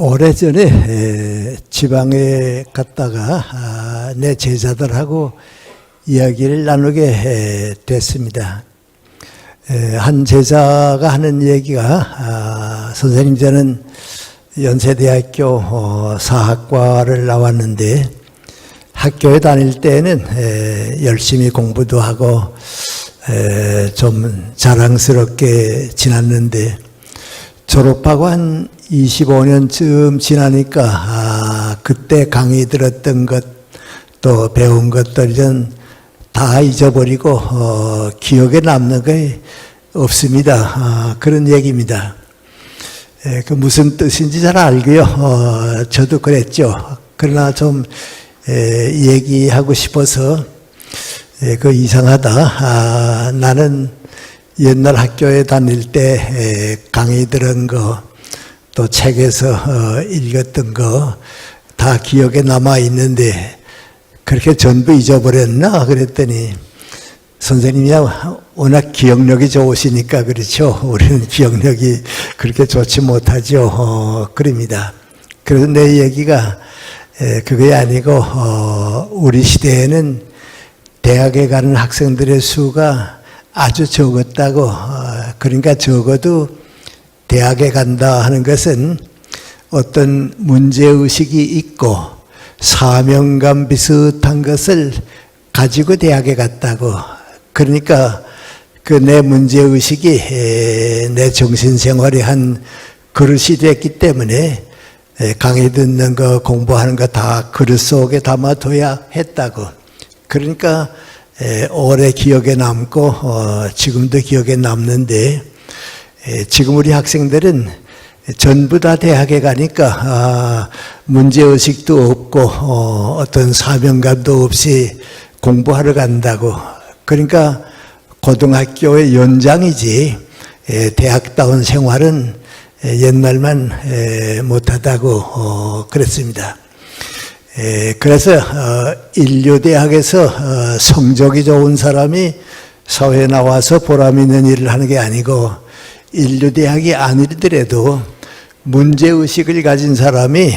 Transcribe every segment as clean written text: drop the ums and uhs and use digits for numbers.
오래전에 지방에 갔다가 내 제자들하고 이야기를 나누게 됐습니다. 한 제자가 하는 얘기가 선생님 저는 연세대학교 사학과를 나왔는데 학교에 다닐 때는 열심히 공부도 하고 좀 자랑스럽게 지났는데 졸업하고 한 25년쯤 지나니까 그때 강의 들었던 것 또 배운 것들은 다 잊어버리고 기억에 남는 게 없습니다. 그런 얘기입니다. 그 무슨 뜻인지 잘 알고요. 저도 그랬죠. 그러나 좀 얘기하고 싶어서 그 이상하다. 나는 옛날 학교에 다닐 때 강의 들은 거 또 책에서 읽었던 거 다 기억에 남아 있는데 그렇게 전부 잊어버렸나? 그랬더니 선생님이 워낙 기억력이 좋으시니까 그렇죠. 우리는 기억력이 그렇게 좋지 못하죠. 그럽니다. 그래서 내 얘기가 그게 아니고 우리 시대에는 대학에 가는 학생들의 수가 아주 적었다고. 그러니까 적어도 대학에 간다 하는 것은 어떤 문제의식이 있고 사명감 비슷한 것을 가지고 대학에 갔다고. 그러니까 그 내 문제의식이 내 정신생활의 한 그릇이 됐기 때문에 강의 듣는 거 공부하는 거 다 그릇 속에 담아둬야 했다고. 그러니까 오래 기억에 남고 지금도 기억에 남는데 지금 우리 학생들은 전부 다 대학에 가니까 문제의식도 없고 어떤 사명감도 없이 공부하러 간다고. 그러니까 고등학교의 연장이지 대학다운 생활은 옛날만 못하다고 그랬습니다. 그래서 인류대학에서 성적이 좋은 사람이 사회에 나와서 보람 있는 일을 하는 게 아니고 인류대학이 아니더라도 문제의식을 가진 사람이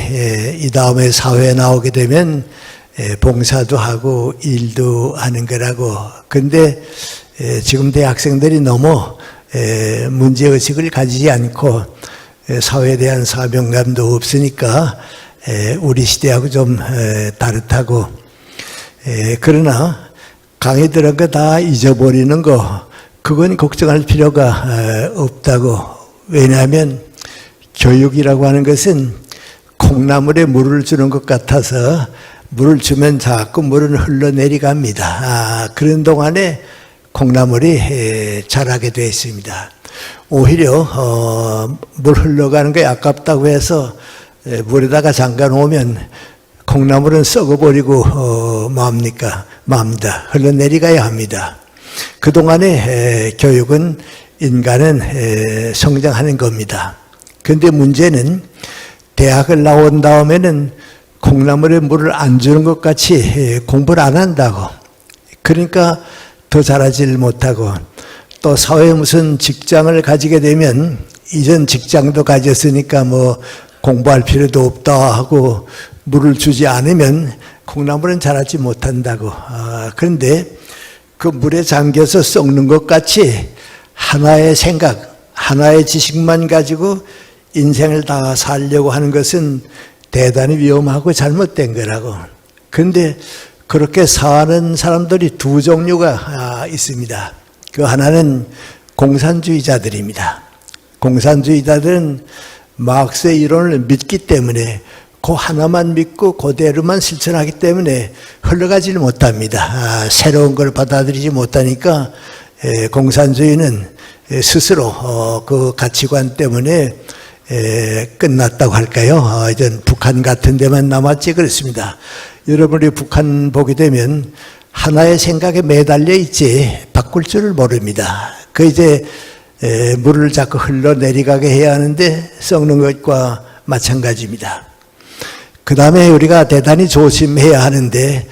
이 다음에 사회에 나오게 되면 봉사도 하고 일도 하는 거라고. 근데 지금 대학생들이 너무 문제의식을 가지지 않고 사회에 대한 사명감도 없으니까 우리 시대하고 좀 다르다고. 그러나 강의 들은 거 다 잊어버리는 거 그건 걱정할 필요가 없다고. 왜냐하면 교육이라고 하는 것은 콩나물에 물을 주는 것 같아서 물을 주면 자꾸 물은 흘러내려갑니다. 그런 동안에 콩나물이 자라게 되어 있습니다. 오히려 물 흘러가는 게 아깝다고 해서 물에다가 잠가 놓으면 콩나물은 썩어버리고 맙니다. 흘러내려가야 합니다. 그동안에 교육은 인간은 성장하는 겁니다. 그런데 문제는 대학을 나온 다음에는 콩나물에 물을 안 주는 것 같이 공부를 안 한다고. 그러니까 더 자라질 못하고 또 사회에 무슨 직장을 가지게 되면 이전 직장도 가졌으니까 뭐 공부할 필요도 없다 하고 물을 주지 않으면 콩나물은 자라지 못한다고. 그런데 그 물에 잠겨서 썩는 것 같이 하나의 생각, 하나의 지식만 가지고 인생을 다 살려고 하는 것은 대단히 위험하고 잘못된 거라고. 그런데 그렇게 사는 사람들이 두 종류가 있습니다. 그 하나는 공산주의자들입니다. 공산주의자들은 마르크스의 이론을 믿기 때문에 그 하나만 믿고 그대로만 실천하기 때문에 흘러가지를 못합니다. 새로운 걸 받아들이지 못하니까 공산주의는 스스로 그 가치관 때문에 끝났다고 할까요? 이젠 북한 같은 데만 남았지 그렇습니다. 여러분이 북한 보게 되면 하나의 생각에 매달려 있지 바꿀 줄을 모릅니다. 그 이제 물을 자꾸 흘러내려가게 해야 하는데 썩는 것과 마찬가지입니다. 그 다음에 우리가 대단히 조심해야 하는데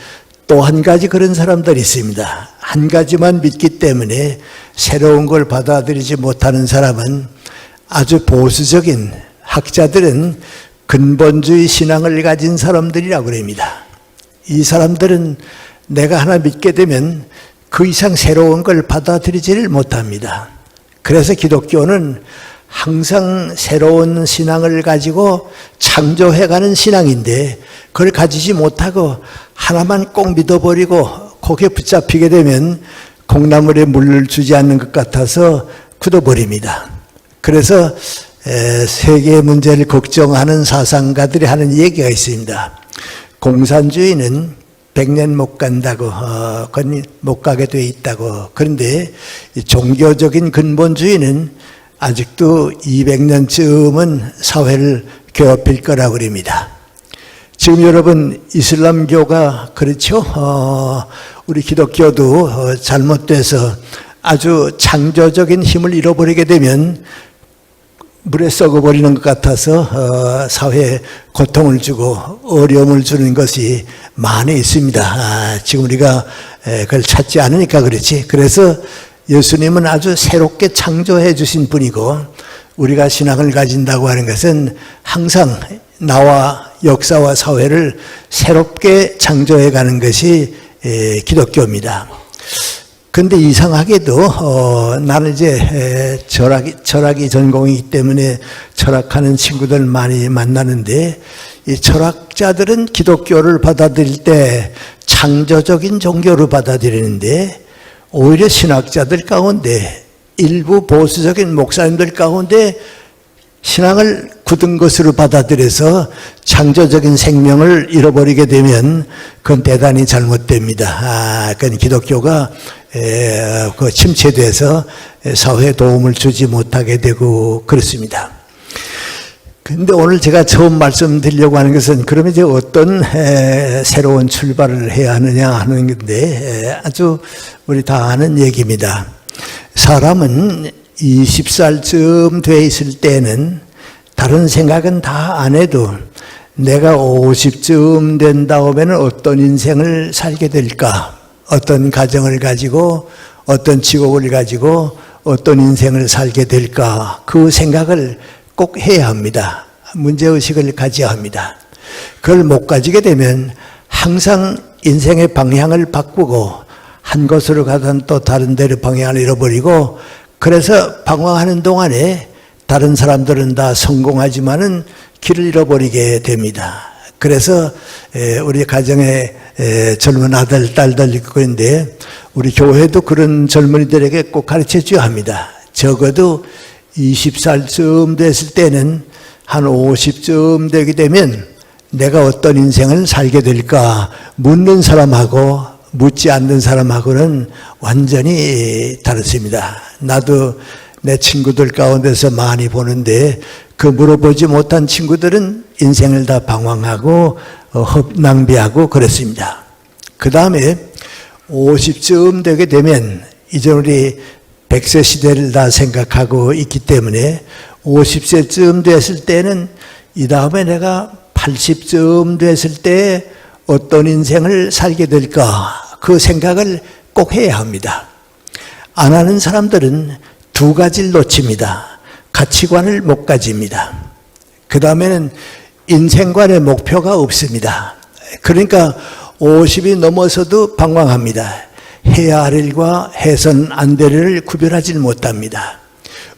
또 한 가지 그런 사람들이 있습니다. 한 가지만 믿기 때문에 새로운 걸 받아들이지 못하는 사람은 아주 보수적인 학자들은 근본주의 신앙을 가진 사람들이라고 그럽니다. 이 사람들은 내가 하나 믿게 되면 그 이상 새로운 걸 받아들이지를 못합니다. 그래서 기독교는 항상 새로운 신앙을 가지고 창조해가는 신앙인데 그걸 가지지 못하고 하나만 꼭 믿어버리고 거기에 붙잡히게 되면 콩나물에 물을 주지 않는 것 같아서 굳어버립니다. 그래서 세계의 문제를 걱정하는 사상가들이 하는 얘기가 있습니다. 공산주의는 100년 못 간다고, 못 가게 돼 있다고. 그런데 종교적인 근본주의는 아직도 200년쯤은 사회를 괴롭힐 거라고 그럽니다. 지금 여러분 이슬람교가 그렇죠? 우리 기독교도 잘못돼서 아주 창조적인 힘을 잃어버리게 되면 물에 썩어버리는 것 같아서 사회에 고통을 주고 어려움을 주는 것이 많이 있습니다. 지금 우리가 그걸 찾지 않으니까 그렇지. 그래서 예수님은 아주 새롭게 창조해 주신 분이고 우리가 신앙을 가진다고 하는 것은 항상 나와 역사와 사회를 새롭게 창조해 가는 것이 기독교입니다. 근데 이상하게도 나는 이제 철학이 전공이기 때문에 철학하는 친구들 많이 만나는데 이 철학자들은 기독교를 받아들일 때 창조적인 종교로 받아들이는데 오히려 신학자들 가운데 일부 보수적인 목사님들 가운데 신앙을 굳은 것으로 받아들여서 창조적인 생명을 잃어버리게 되면 그건 대단히 잘못됩니다. 그건 기독교가 침체돼서 사회에 도움을 주지 못하게 되고 그렇습니다. 근데 오늘 제가 처음 말씀드리려고 하는 것은 그러면 이제 어떤 새로운 출발을 해야 하느냐 하는 건데 아주 우리 다 아는 얘기입니다. 사람은 20살쯤 돼 있을 때는 다른 생각은 다 안 해도 내가 50쯤 된 다음에는 어떤 인생을 살게 될까? 어떤 가정을 가지고 어떤 직업을 가지고 어떤 인생을 살게 될까? 그 생각을 꼭 해야 합니다. 문제의식을 가져야 합니다. 그걸 못 가지게 되면 항상 인생의 방향을 바꾸고 한 곳으로 가던 또 다른 데로 방향을 잃어버리고 그래서 방황하는 동안에 다른 사람들은 다 성공하지만은 길을 잃어버리게 됩니다. 그래서 우리 가정에 젊은 아들, 딸들 있고 있는데 우리 교회도 그런 젊은이들에게 꼭 가르쳐 줘야 합니다. 적어도 20살쯤 됐을 때는 한 50쯤 되게 되면 내가 어떤 인생을 살게 될까 묻는 사람하고 묻지 않는 사람하고는 완전히 다릅니다. 나도 내 친구들 가운데서 많이 보는데 그 물어보지 못한 친구들은 인생을 다 방황하고 낭비하고 그렇습니다. 그 다음에 50쯤 되게 되면 이제 우리 100세 시대를 다 생각하고 있기 때문에 50세쯤 됐을 때는 이 다음에 내가 80쯤 됐을 때 어떤 인생을 살게 될까 그 생각을 꼭 해야 합니다. 안 하는 사람들은 두 가지를 놓칩니다. 가치관을 못 가집니다. 그 다음에는 인생관의 목표가 없습니다. 그러니까 50이 넘어서도 방황합니다. 해야 할 일과 해선 안 될 일을 구별하지 못합니다.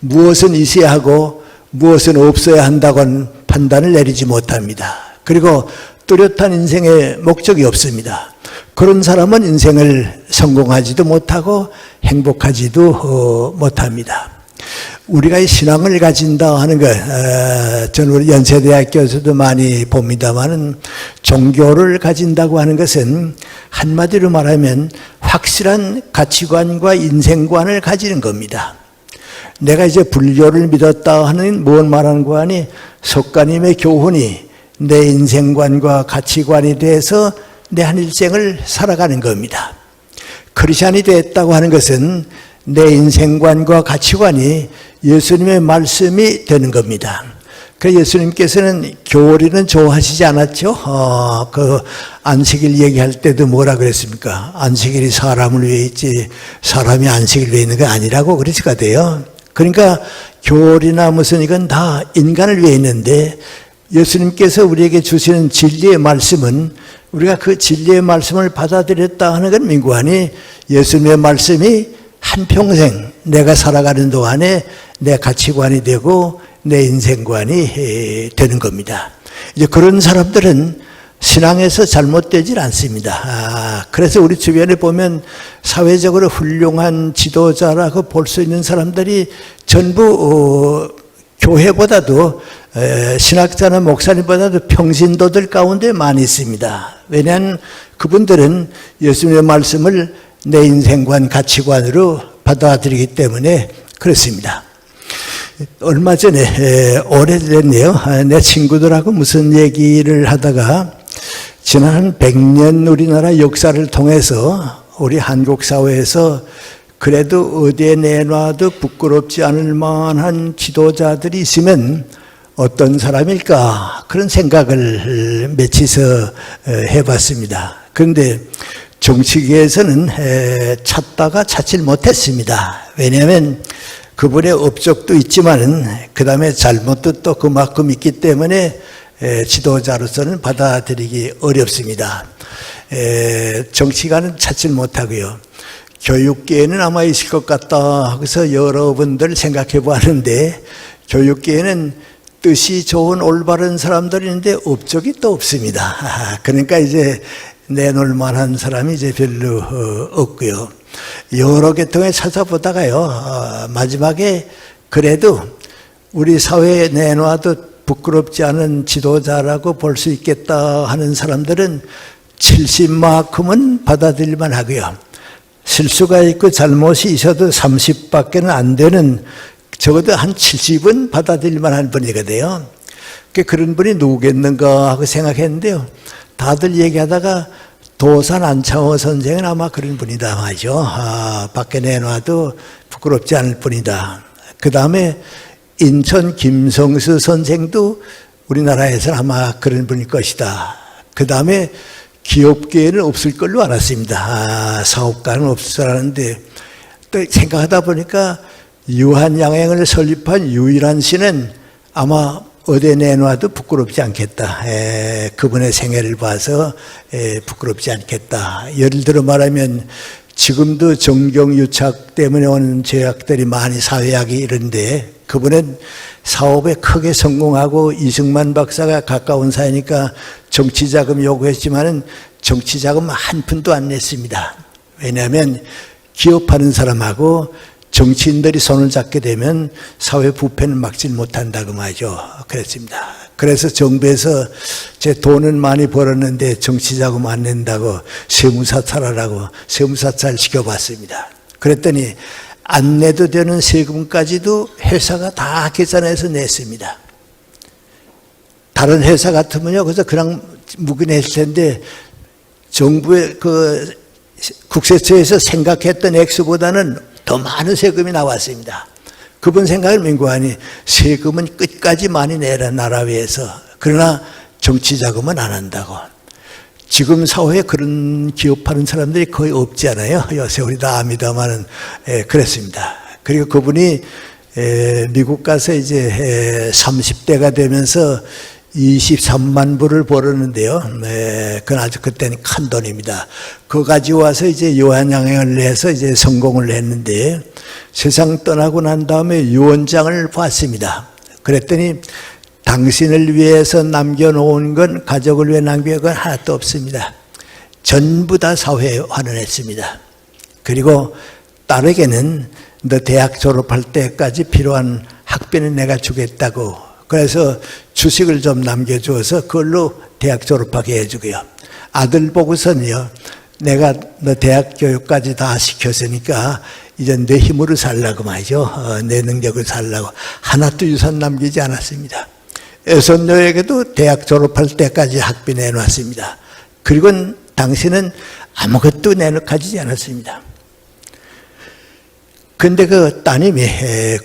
무엇은 있어야 하고 무엇은 없어야 한다고는 판단을 내리지 못합니다. 그리고 뚜렷한 인생의 목적이 없습니다. 그런 사람은 인생을 성공하지도 못하고 행복하지도 못합니다. 우리가 이 신앙을 가진다 하는 것, 저는 우리 연세대학교에서도 많이 봅니다만은 종교를 가진다고 하는 것은 한마디로 말하면 확실한 가치관과 인생관을 가지는 겁니다. 내가 이제 불교를 믿었다 하는 무엇 말하는 거 아니 석가님의 교훈이 내 인생관과 가치관에 대해서 내 한 일생을 살아가는 겁니다. 크리스찬이 됐다고 하는 것은 내 인생관과 가치관이 예수님의 말씀이 되는 겁니다. 그래서 예수님께서는 교리는 좋아하시지 않았죠? 그 안식일 얘기할 때도 뭐라 그랬습니까? 안식일이 사람을 위해 있지 사람이 안식일 위해 있는 게 아니라고 그러시거든요. 그러니까 교리나 무슨 이건 다 인간을 위해 있는데 예수님께서 우리에게 주시는 진리의 말씀은 우리가 그 진리의 말씀을 받아들였다 하는 건 민구하니 예수님의 말씀이 한평생 내가 살아가는 동안에 내 가치관이 되고 내 인생관이 되는 겁니다. 이제 그런 사람들은 신앙에서 잘못되질 않습니다. 그래서 우리 주변에 보면 사회적으로 훌륭한 지도자라고 볼 수 있는 사람들이 전부 교회보다도 신학자나 목사님보다도 평신도들 가운데 많이 있습니다. 왜냐하면 그분들은 예수님의 말씀을 내 인생관, 가치관으로 받아들이기 때문에 그렇습니다. 얼마 전에 오래됐네요. 내 친구들하고 무슨 얘기를 하다가 지난 100년 우리나라 역사를 통해서 우리 한국 사회에서 그래도 어디에 내놔도 부끄럽지 않을 만한 지도자들이 있으면 어떤 사람일까 그런 생각을 며칠서 해봤습니다. 그런데 정치계에서는 찾다가 찾질 못했습니다. 왜냐하면 그분의 업적도 있지만은 그 다음에 잘못도 또 그만큼 있기 때문에 지도자로서는 받아들이기 어렵습니다. 정치가는 찾질 못하고요. 교육계에는 아마 있을 것 같다 하고서 여러분들 생각해 보았는데 교육계에는 뜻이 좋은 올바른 사람들이 있는데 업적이 또 없습니다. 그러니까 이제 내놓을 만한 사람이 이제 별로 없고요. 여러 개 통해 찾아보다가요. 마지막에 그래도 우리 사회에 내놔도 부끄럽지 않은 지도자라고 볼 수 있겠다 하는 사람들은 70만큼은 받아들일만 하고요. 실수가 있고 잘못이 있어도 30밖에는 안 되는 적어도 한 70은 받아들일 만한 분이거든요. 그런 분이 누구겠는가 하고 생각했는데요. 다들 얘기하다가 도산 안창호 선생은 아마 그런 분이다 말이죠. 밖에 내놔도 부끄럽지 않을 분이다. 그 다음에 인천 김성수 선생도 우리나라에서는 아마 그런 분일 것이다. 그 다음에 기업계에는 없을 걸로 알았습니다. 사업가는 없을 줄 알았는데 또 생각하다 보니까 유한양행을 설립한 유일한 씨는 아마 어디에 내놔도 부끄럽지 않겠다. 그분의 생애를 봐서 부끄럽지 않겠다. 예를 들어 말하면 지금도 정경유착 때문에 오는 죄악들이 많이 사회학이 이런데 그분은 사업에 크게 성공하고 이승만 박사가 가까운 사이니까 정치자금 요구했지만은 정치자금 한 푼도 안 냈습니다. 왜냐하면 기업하는 사람하고 정치인들이 손을 잡게 되면 사회 부패는 막지 못한다고 말이죠. 그랬습니다. 그래서 정부에서 제 돈은 많이 벌었는데 정치자금 안 낸다고 세무사찰하라고 세무사찰 시켜봤습니다. 그랬더니 안 내도 되는 세금까지도 회사가 다 계산해서 냈습니다. 다른 회사 같으면요, 그래서 그냥 묵인했을 텐데 정부의 그 국세처에서 생각했던 액수보다는 더 많은 세금이 나왔습니다. 그분 생각을 민구하니 세금은 끝까지 많이 내라 나라 위해서. 그러나 정치 자금은 안 한다고. 지금 사회에 그런 기업하는 사람들이 거의 없지 않아요. 요새 우리 다 압니다만은 그랬습니다. 그리고 그분이 미국 가서 이제 30대가 되면서 23만 불을 벌었는데요. 그건 아주 그때는 큰 돈입니다. 그거 가지고 와서 이제 요한양행을 해서 이제 성공을 했는데 세상 떠나고 난 다음에 유언장을 봤습니다. 그랬더니 당신을 위해서 남겨놓은 건 가족을 위해 남겨놓은 건 하나도 없습니다. 전부 다 사회에 환원했습니다. 그리고 딸에게는 너 대학 졸업할 때까지 필요한 학비는 내가 주겠다고 그래서 주식을 좀 남겨주어서 그걸로 대학 졸업하게 해주고요. 아들 보고서는요. 내가 너 대학 교육까지 다 시켰으니까 이제 내 힘으로 살라고 말이죠. 내 능력을 살라고. 하나도 유산 남기지 않았습니다. 애손녀에게도 대학 졸업할 때까지 학비 내놨습니다. 그리고 당신은 아무것도 가지지 않았습니다. 근데 그 따님이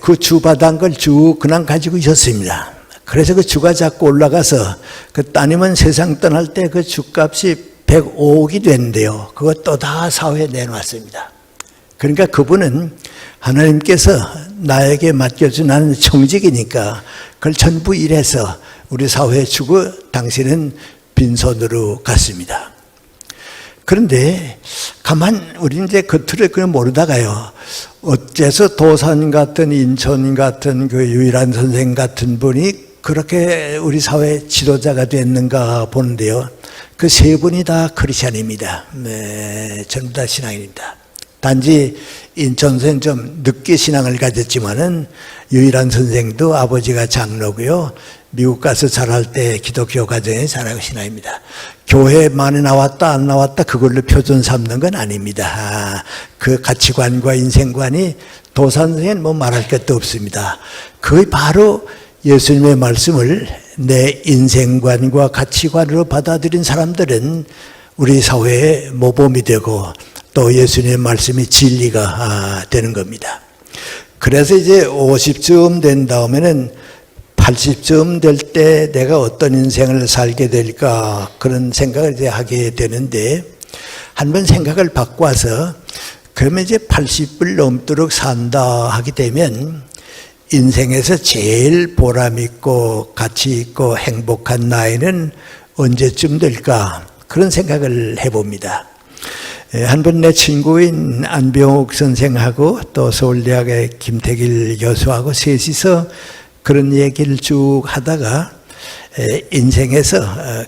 그 주 받은 걸 쭉 그냥 가지고 있었습니다. 그래서 그 주가 자꾸 올라가서 그 따님은 세상 떠날 때 그 주값이 105억이 됐는데요. 그것도 다 사회에 내놓았습니다. 그러니까 그분은 하나님께서 나에게 맡겨준 하는 청직이니까 그걸 전부 일해서 우리 사회에 주고 당신은 빈손으로 갔습니다. 그런데 우리 이제 겉으로 그냥 모르다가요. 어째서 도산 같은 인천 같은 그 유일한 선생 같은 분이 그렇게 우리 사회 지도자가 됐는가 보는데요. 그 세 분이 다 크리스찬입니다. 네, 전부 다 신앙인입니다. 단지 인천 선생 좀 늦게 신앙을 가졌지만은 유일한 선생도 아버지가 장로고요. 미국 가서 자랄 때 기독교 가정에 자라고 신앙입니다. 교회 많이 나왔다 안 나왔다 그걸로 표준 삼는 건 아닙니다. 그 가치관과 인생관이 도산 선생은 뭐 말할 것도 없습니다. 그게 바로 예수님의 말씀을 내 인생관과 가치관으로 받아들인 사람들은 우리 사회의 모범이 되고 또 예수님의 말씀이 진리가 되는 겁니다. 그래서 이제 50쯤 된 다음에는 80쯤 될 때 내가 어떤 인생을 살게 될까 그런 생각을 이제 하게 되는데 한번 생각을 바꿔서 그러면 이제 80을 넘도록 산다 하게 되면 인생에서 제일 보람 있고 가치 있고 행복한 나이는 언제쯤 될까 그런 생각을 해봅니다. 한번 내 친구인 안병옥 선생하고 또 서울대학의 김태길 교수하고 셋이서 그런 얘기를 쭉 하다가 인생에서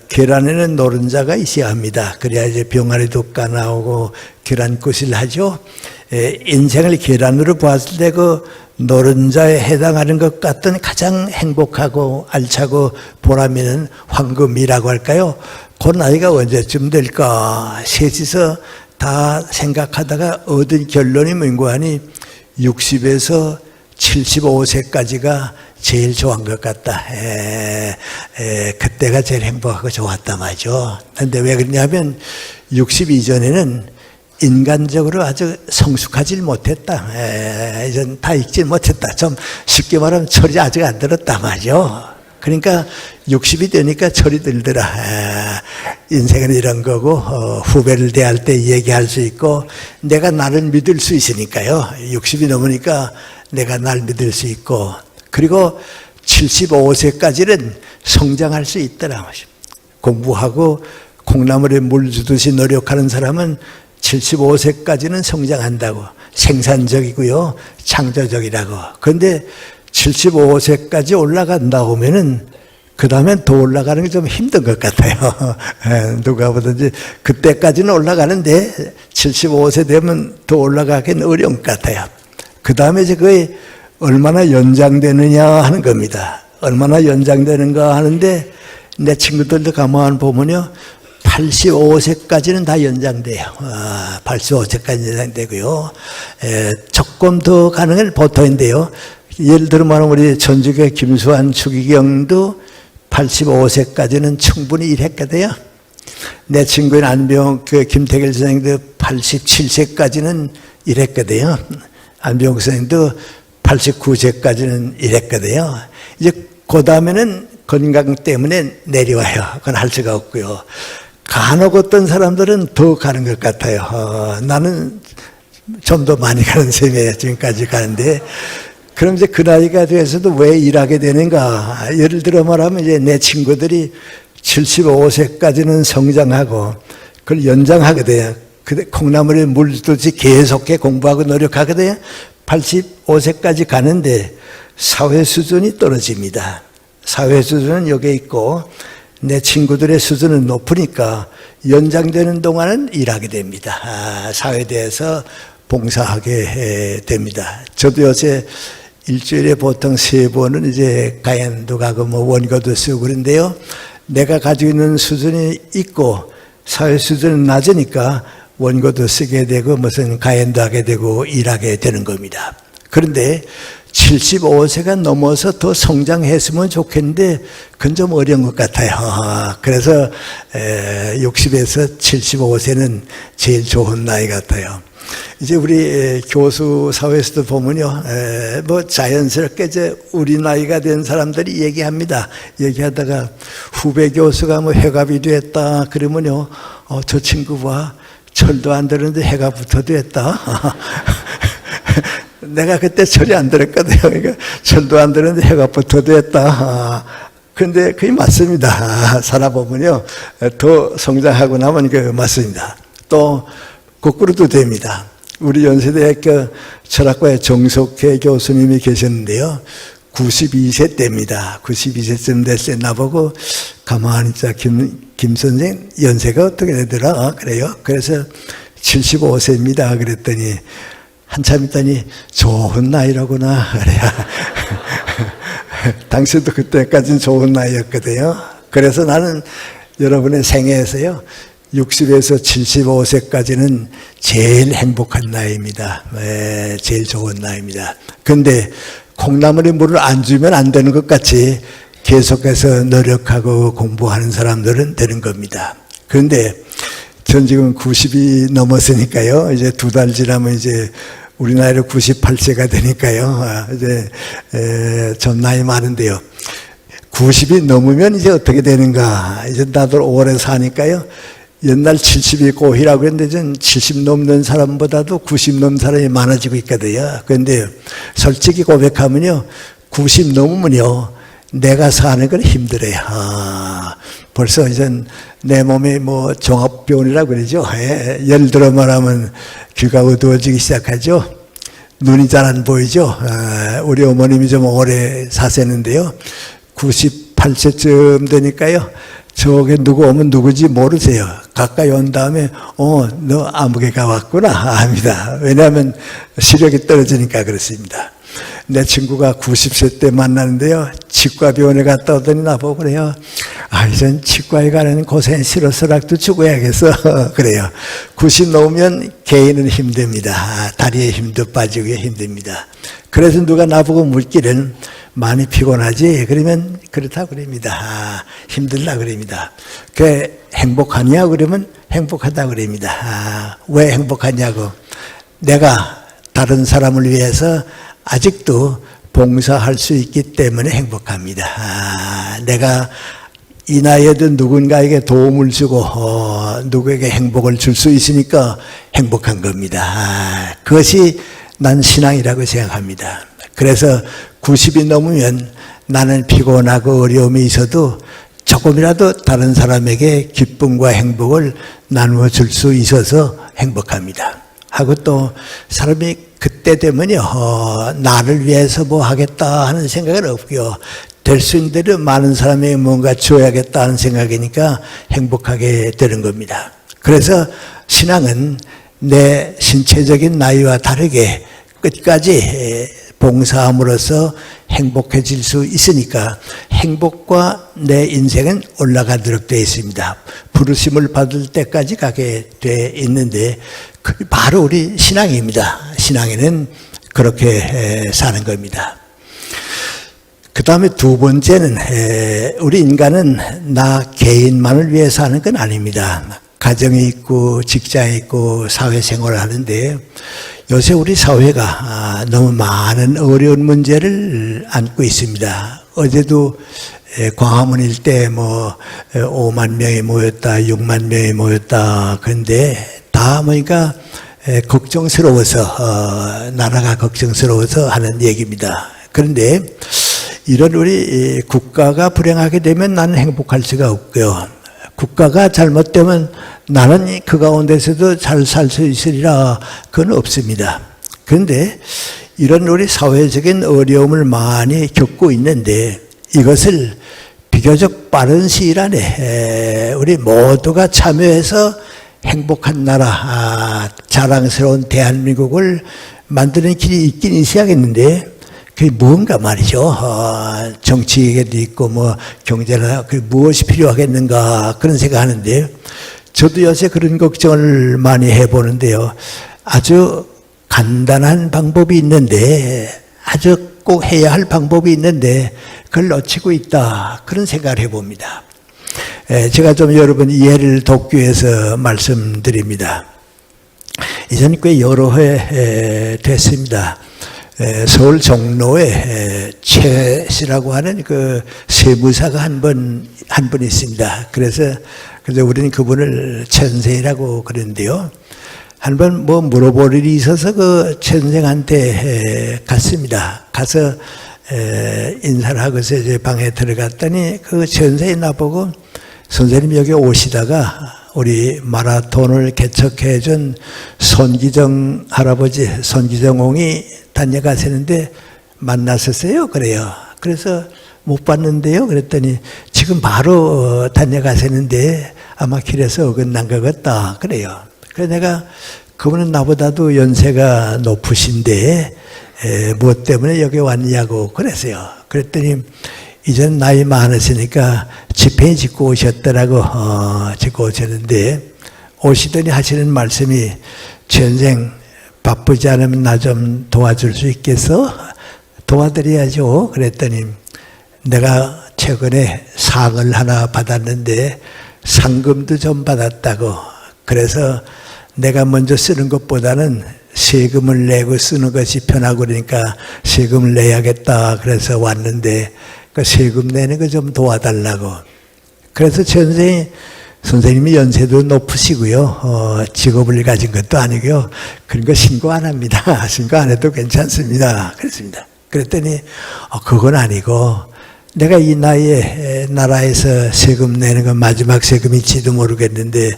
계란에는 노른자가 있어야 합니다. 그래야 이제 병아리도 까나오고 계란꽃을 하죠. 인생을 계란으로 보았을 때 그 노른자에 해당하는 것 같은 가장 행복하고 알차고 보람 있는 황금이라고 할까요? 그 나이가 언제쯤 될까? 셋이서 다 생각하다가 얻은 결론이 뭔가 하니 60에서 75세까지가 제일 좋은 것 같다. 그때가 제일 행복하고 좋았다 말이죠. 그런데 왜 그러냐면 60 이전에는 인간적으로 아주 성숙하지 못했다. 이전 다 익지 못했다. 좀 쉽게 말하면 철이 아직 안 들었다 말이죠. 그러니까 60이 되니까 철이 들더라. 인생은 이런 거고 후배를 대할 때 얘기할 수 있고 내가 나를 믿을 수 있으니까요. 60이 넘으니까 내가 날 믿을 수 있고 그리고 75세까지는 성장할 수 있더라. 공부하고 콩나물에 물 주듯이 노력하는 사람은 75세까지는 성장한다고. 생산적이고요. 창조적이라고. 그런데 75세까지 올라간다 오면은 그 다음엔 더 올라가는 게 좀 힘든 것 같아요. 누가 보든지 그때까지는 올라가는데 75세 되면 더 올라가기는 어려운 것 같아요. 그 다음에 이제 그게 얼마나 연장되느냐 하는 겁니다. 얼마나 연장되는가 하는데 내 친구들도 가만 보면요. 85세까지는 다 연장돼요. 85세까지 연장되고요. 조금 더 가는 건 보통인데요. 예를 들면 우리 전주교 김수환 추기경도 85세까지는 충분히 일했거든요. 내 친구인 안병 김태길 선생도 87세까지는 일했거든요. 안병 선생도 89세까지는 일했거든요. 이제 그 다음에는 건강 때문에 내려와요. 그건 할 수가 없고요. 간혹 어떤 사람들은 더 가는 것 같아요. 나는 좀 더 많이 가는 셈이에요. 지금까지 가는데. 그럼 이제 그 나이가 돼서도 왜 일하게 되는가? 예를 들어 말하면 이제 내 친구들이 75세까지는 성장하고 그걸 연장하거든요. 근데 콩나물에 물 주듯이 계속해 공부하고 노력하거든요. 85세까지 가는데 사회 수준이 떨어집니다. 사회 수준은 여기에 있고 내 친구들의 수준은 높으니까 연장되는 동안은 일하게 됩니다. 사회대에서 봉사하게 됩니다. 저도 요새 일주일에 보통 3번은 이제 가연도 가고 뭐 원고도 쓰고 그런데요. 내가 가지고 있는 수준이 있고 사회 수준은 낮으니까 원고도 쓰게 되고 무슨 가연도 하게 되고 일하게 되는 겁니다. 그런데 75세가 넘어서 더 성장했으면 좋겠는데 그건 좀 어려운 것 같아요. 그래서 60에서 75세는 제일 좋은 나이 같아요. 이제 우리 교수 사회에서도 보면요, 뭐 자연스럽게 이제 우리 나이가 된 사람들이 얘기합니다. 얘기하다가 후배 교수가 뭐 회갑이 됐다 그러면요, 저 친구와 철도 안 들었는데 해가 붙어도 했다. 내가 그때 철이 안 들었거든요. 그러니까 철도 안 들었는데 해가 붙어도 했다. 근데 그게 맞습니다. 살아보면요. 더 성장하고 나면 그 맞습니다. 또 거꾸로도 됩니다. 우리 연세대학교 철학과에 정석회 교수님이 계셨는데요. 92세 때입니다. 92세쯤 됐을 때 나보고 가만히 있자. 김 선생 연세가 어떻게 되더라? 그래요. 그래서 75세입니다. 그랬더니 한참 있더니 좋은 나이라구나. 그래야. 당시도 그때까지는 좋은 나이였거든요. 그래서 나는 여러분의 생애에서요. 60에서 75세까지는 제일 행복한 나이입니다. 네, 제일 좋은 나이입니다. 그런데 콩나물에 물을 안 주면 안 되는 것 같이 계속해서 노력하고 공부하는 사람들은 되는 겁니다. 그런데 전 지금 90이 넘었으니까요. 이제 2달 지나면 이제 우리 나이로 98세가 되니까요. 이제 좀 나이 많은데요. 90이 넘으면 이제 어떻게 되는가. 이제 다들 오래 사니까요. 옛날 70이 고희라고 했는데 전 70 넘는 사람보다도 90 넘는 사람이 많아지고 있거든요. 그런데 솔직히 고백하면요. 90 넘으면요. 내가 사는 건 힘들어요. 벌써 이제 내 몸에 뭐 종합병이라고 그러죠. 예를 들어 말하면 귀가 어두워지기 시작하죠. 눈이 잘 안 보이죠. 우리 어머님이 좀 오래 사셨는데요. 98세쯤 되니까요. 저게 누구 오면 누구지 모르세요. 가까이 온 다음에 너 아무개가 왔구나 합니다. 왜냐하면 시력이 떨어지니까 그렇습니다. 내 친구가 90세 때 만나는데요. 치과병원에 갔다 오더니 나보고 그래요. 이젠 치과에 가는 고생 싫어서라도 죽어야겠어. 그래요. 90 넘으면 개인은 힘듭니다. 다리에 힘도 빠지고 힘듭니다. 그래서 누가 나보고 묻기는 많이 피곤하지? 그러면 그렇다고 그럽니다. 힘들다 그럽니다. 그 행복하냐? 그러면 행복하다 그럽니다. 왜 행복하냐고? 내가 다른 사람을 위해서 아직도 봉사할 수 있기 때문에 행복합니다. 내가 이 나이에도 누군가에게 도움을 주고 누구에게 행복을 줄 수 있으니까 행복한 겁니다. 그것이 난 신앙이라고 생각합니다. 그래서 90이 넘으면 나는 피곤하고 어려움이 있어도 조금이라도 다른 사람에게 기쁨과 행복을 나누어 줄 수 있어서 행복합니다. 하고 또 사람이 그때 되면요, 나를 위해서 뭐 하겠다 하는 생각은 없고요. 될 수 있는 대로 많은 사람에게 뭔가 줘야겠다 하는 생각이니까 행복하게 되는 겁니다. 그래서 신앙은 내 신체적인 나이와 다르게 끝까지 봉사함으로써 행복해질 수 있으니까 행복과 내 인생은 올라가도록 되어 있습니다. 부르심을 받을 때까지 가게 돼 있는데 그게 바로 우리 신앙입니다. 신앙에는 그렇게 사는 겁니다. 그 다음에 두 번째는 우리 인간은 나 개인만을 위해서 하는 건 아닙니다. 가정이 있고 직장이 있고 사회생활을 하는데 요새 우리 사회가 너무 많은 어려운 문제를 안고 있습니다. 어제도 광화문 일대 5만 명이 모였다, 6만 명이 모였다. 그런데 다 보니까 걱정스러워서 나라가 걱정스러워서 하는 얘기입니다. 그런데 이런 우리 국가가 불행하게 되면 나는 행복할 수가 없고요. 국가가 잘못되면 나는 그 가운데서도 잘 살 수 있으리라 그건 없습니다. 그런데 이런 우리 사회적인 어려움을 많이 겪고 있는데 이것을 비교적 빠른 시일 안에 우리 모두가 참여해서 행복한 나라, 자랑스러운 대한민국을 만드는 길이 있긴 있어야겠는데 그게 뭔가 말이죠. 정치에도 있고 경제나 그 무엇이 필요하겠는가 그런 생각하는데 저도 요새 그런 걱정을 많이 해보는데요. 아주 간단한 방법이 있는데 아주 꼭 해야 할 방법이 있는데 그걸 놓치고 있다 그런 생각을 해봅니다. 제가 좀 여러분 이해를 돕기 위해서 말씀드립니다. 이전 꽤 여러 해 됐습니다. 서울 종로에 최씨라고 하는 그 세무사가 한 분 있습니다. 그래서 우리는 그분을 최 선생이라고 그러는데요. 한 번 뭐 물어볼 일이 있어서 그 최 선생한테 갔습니다. 가서 인사를 하고서 이제 방에 들어갔더니 그 최 선생이 나보고, 선생님 여기 오시다가 우리 마라톤을 개척해 준 손기정 할아버지, 손기정옹이 다녀가시는데 만났었어요. 그래요. 그래서 못 봤는데요. 그랬더니 지금 바로 다녀가시는데 아마 길에서 어긋난 것 같다. 그래요. 그래서 내가, 그분은 나보다도 연세가 높으신데 무엇 때문에 여기 왔냐고 그랬어요. 그랬더니 이젠 나이 많으시니까 집회 짓고 오셨더라고. 짓고 오셨는데 오시더니 하시는 말씀이, 최 선생 바쁘지 않으면 나 좀 도와줄 수 있겠어? 도와드려야죠. 그랬더니 내가 최근에 상을 하나 받았는데 상금도 좀 받았다고. 그래서 내가 먼저 쓰는 것보다는 세금을 내고 쓰는 것이 편하고 그러니까 세금을 내야겠다. 그래서 왔는데 그 세금 내는 거 좀 도와달라고. 그래서 최 선생님이 연세도 높으시고요. 직업을 가진 것도 아니고요. 그런 거 신고 안 합니다. 신고 안 해도 괜찮습니다. 그랬습니다. 그랬더니 그건 아니고 내가 이 나이에 나라에서 세금 내는 건 마지막 세금일지도 모르겠는데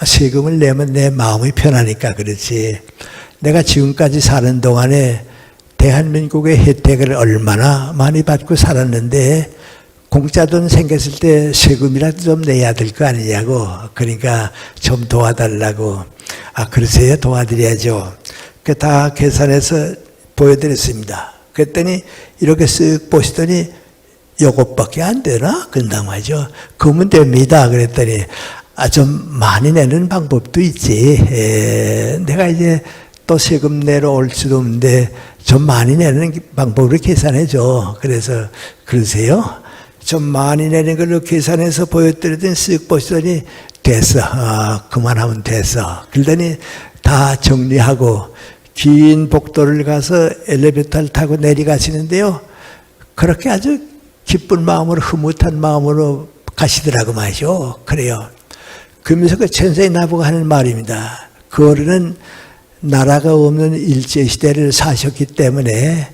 세금을 내면 내 마음이 편하니까 그렇지. 내가 지금까지 사는 동안에 대한민국의 혜택을 얼마나 많이 받고 살았는데 공짜 돈 생겼을 때 세금이라도 좀 내야 될 거 아니냐고. 그러니까 좀 도와달라고. 그러세요? 도와드려야죠. 그 다 계산해서 보여드렸습니다. 그랬더니 이렇게 쓱 보시더니 요것밖에 안 되나? 그런단 말이죠. 그러면 됩니다. 그랬더니 좀 많이 내는 방법도 있지. 내가 이제 또 세금 내러 올 수도 없는데 좀 많이 내는 방법으로 계산해줘. 그래서 그러세요? 좀 많이 내는 걸로 계산해서 보여드리더니 쓱 보시더니 됐어. 그만하면 됐어. 그러더니 다 정리하고 긴 복도를 가서 엘리베이터를 타고 내려가시는데요. 그렇게 아주 기쁜 마음으로, 흐뭇한 마음으로 가시더라고 말이죠. 그래요. 그러면서 그 천사의 나보고 하는 말입니다. 그 어른은 나라가 없는 일제시대를 사셨기 때문에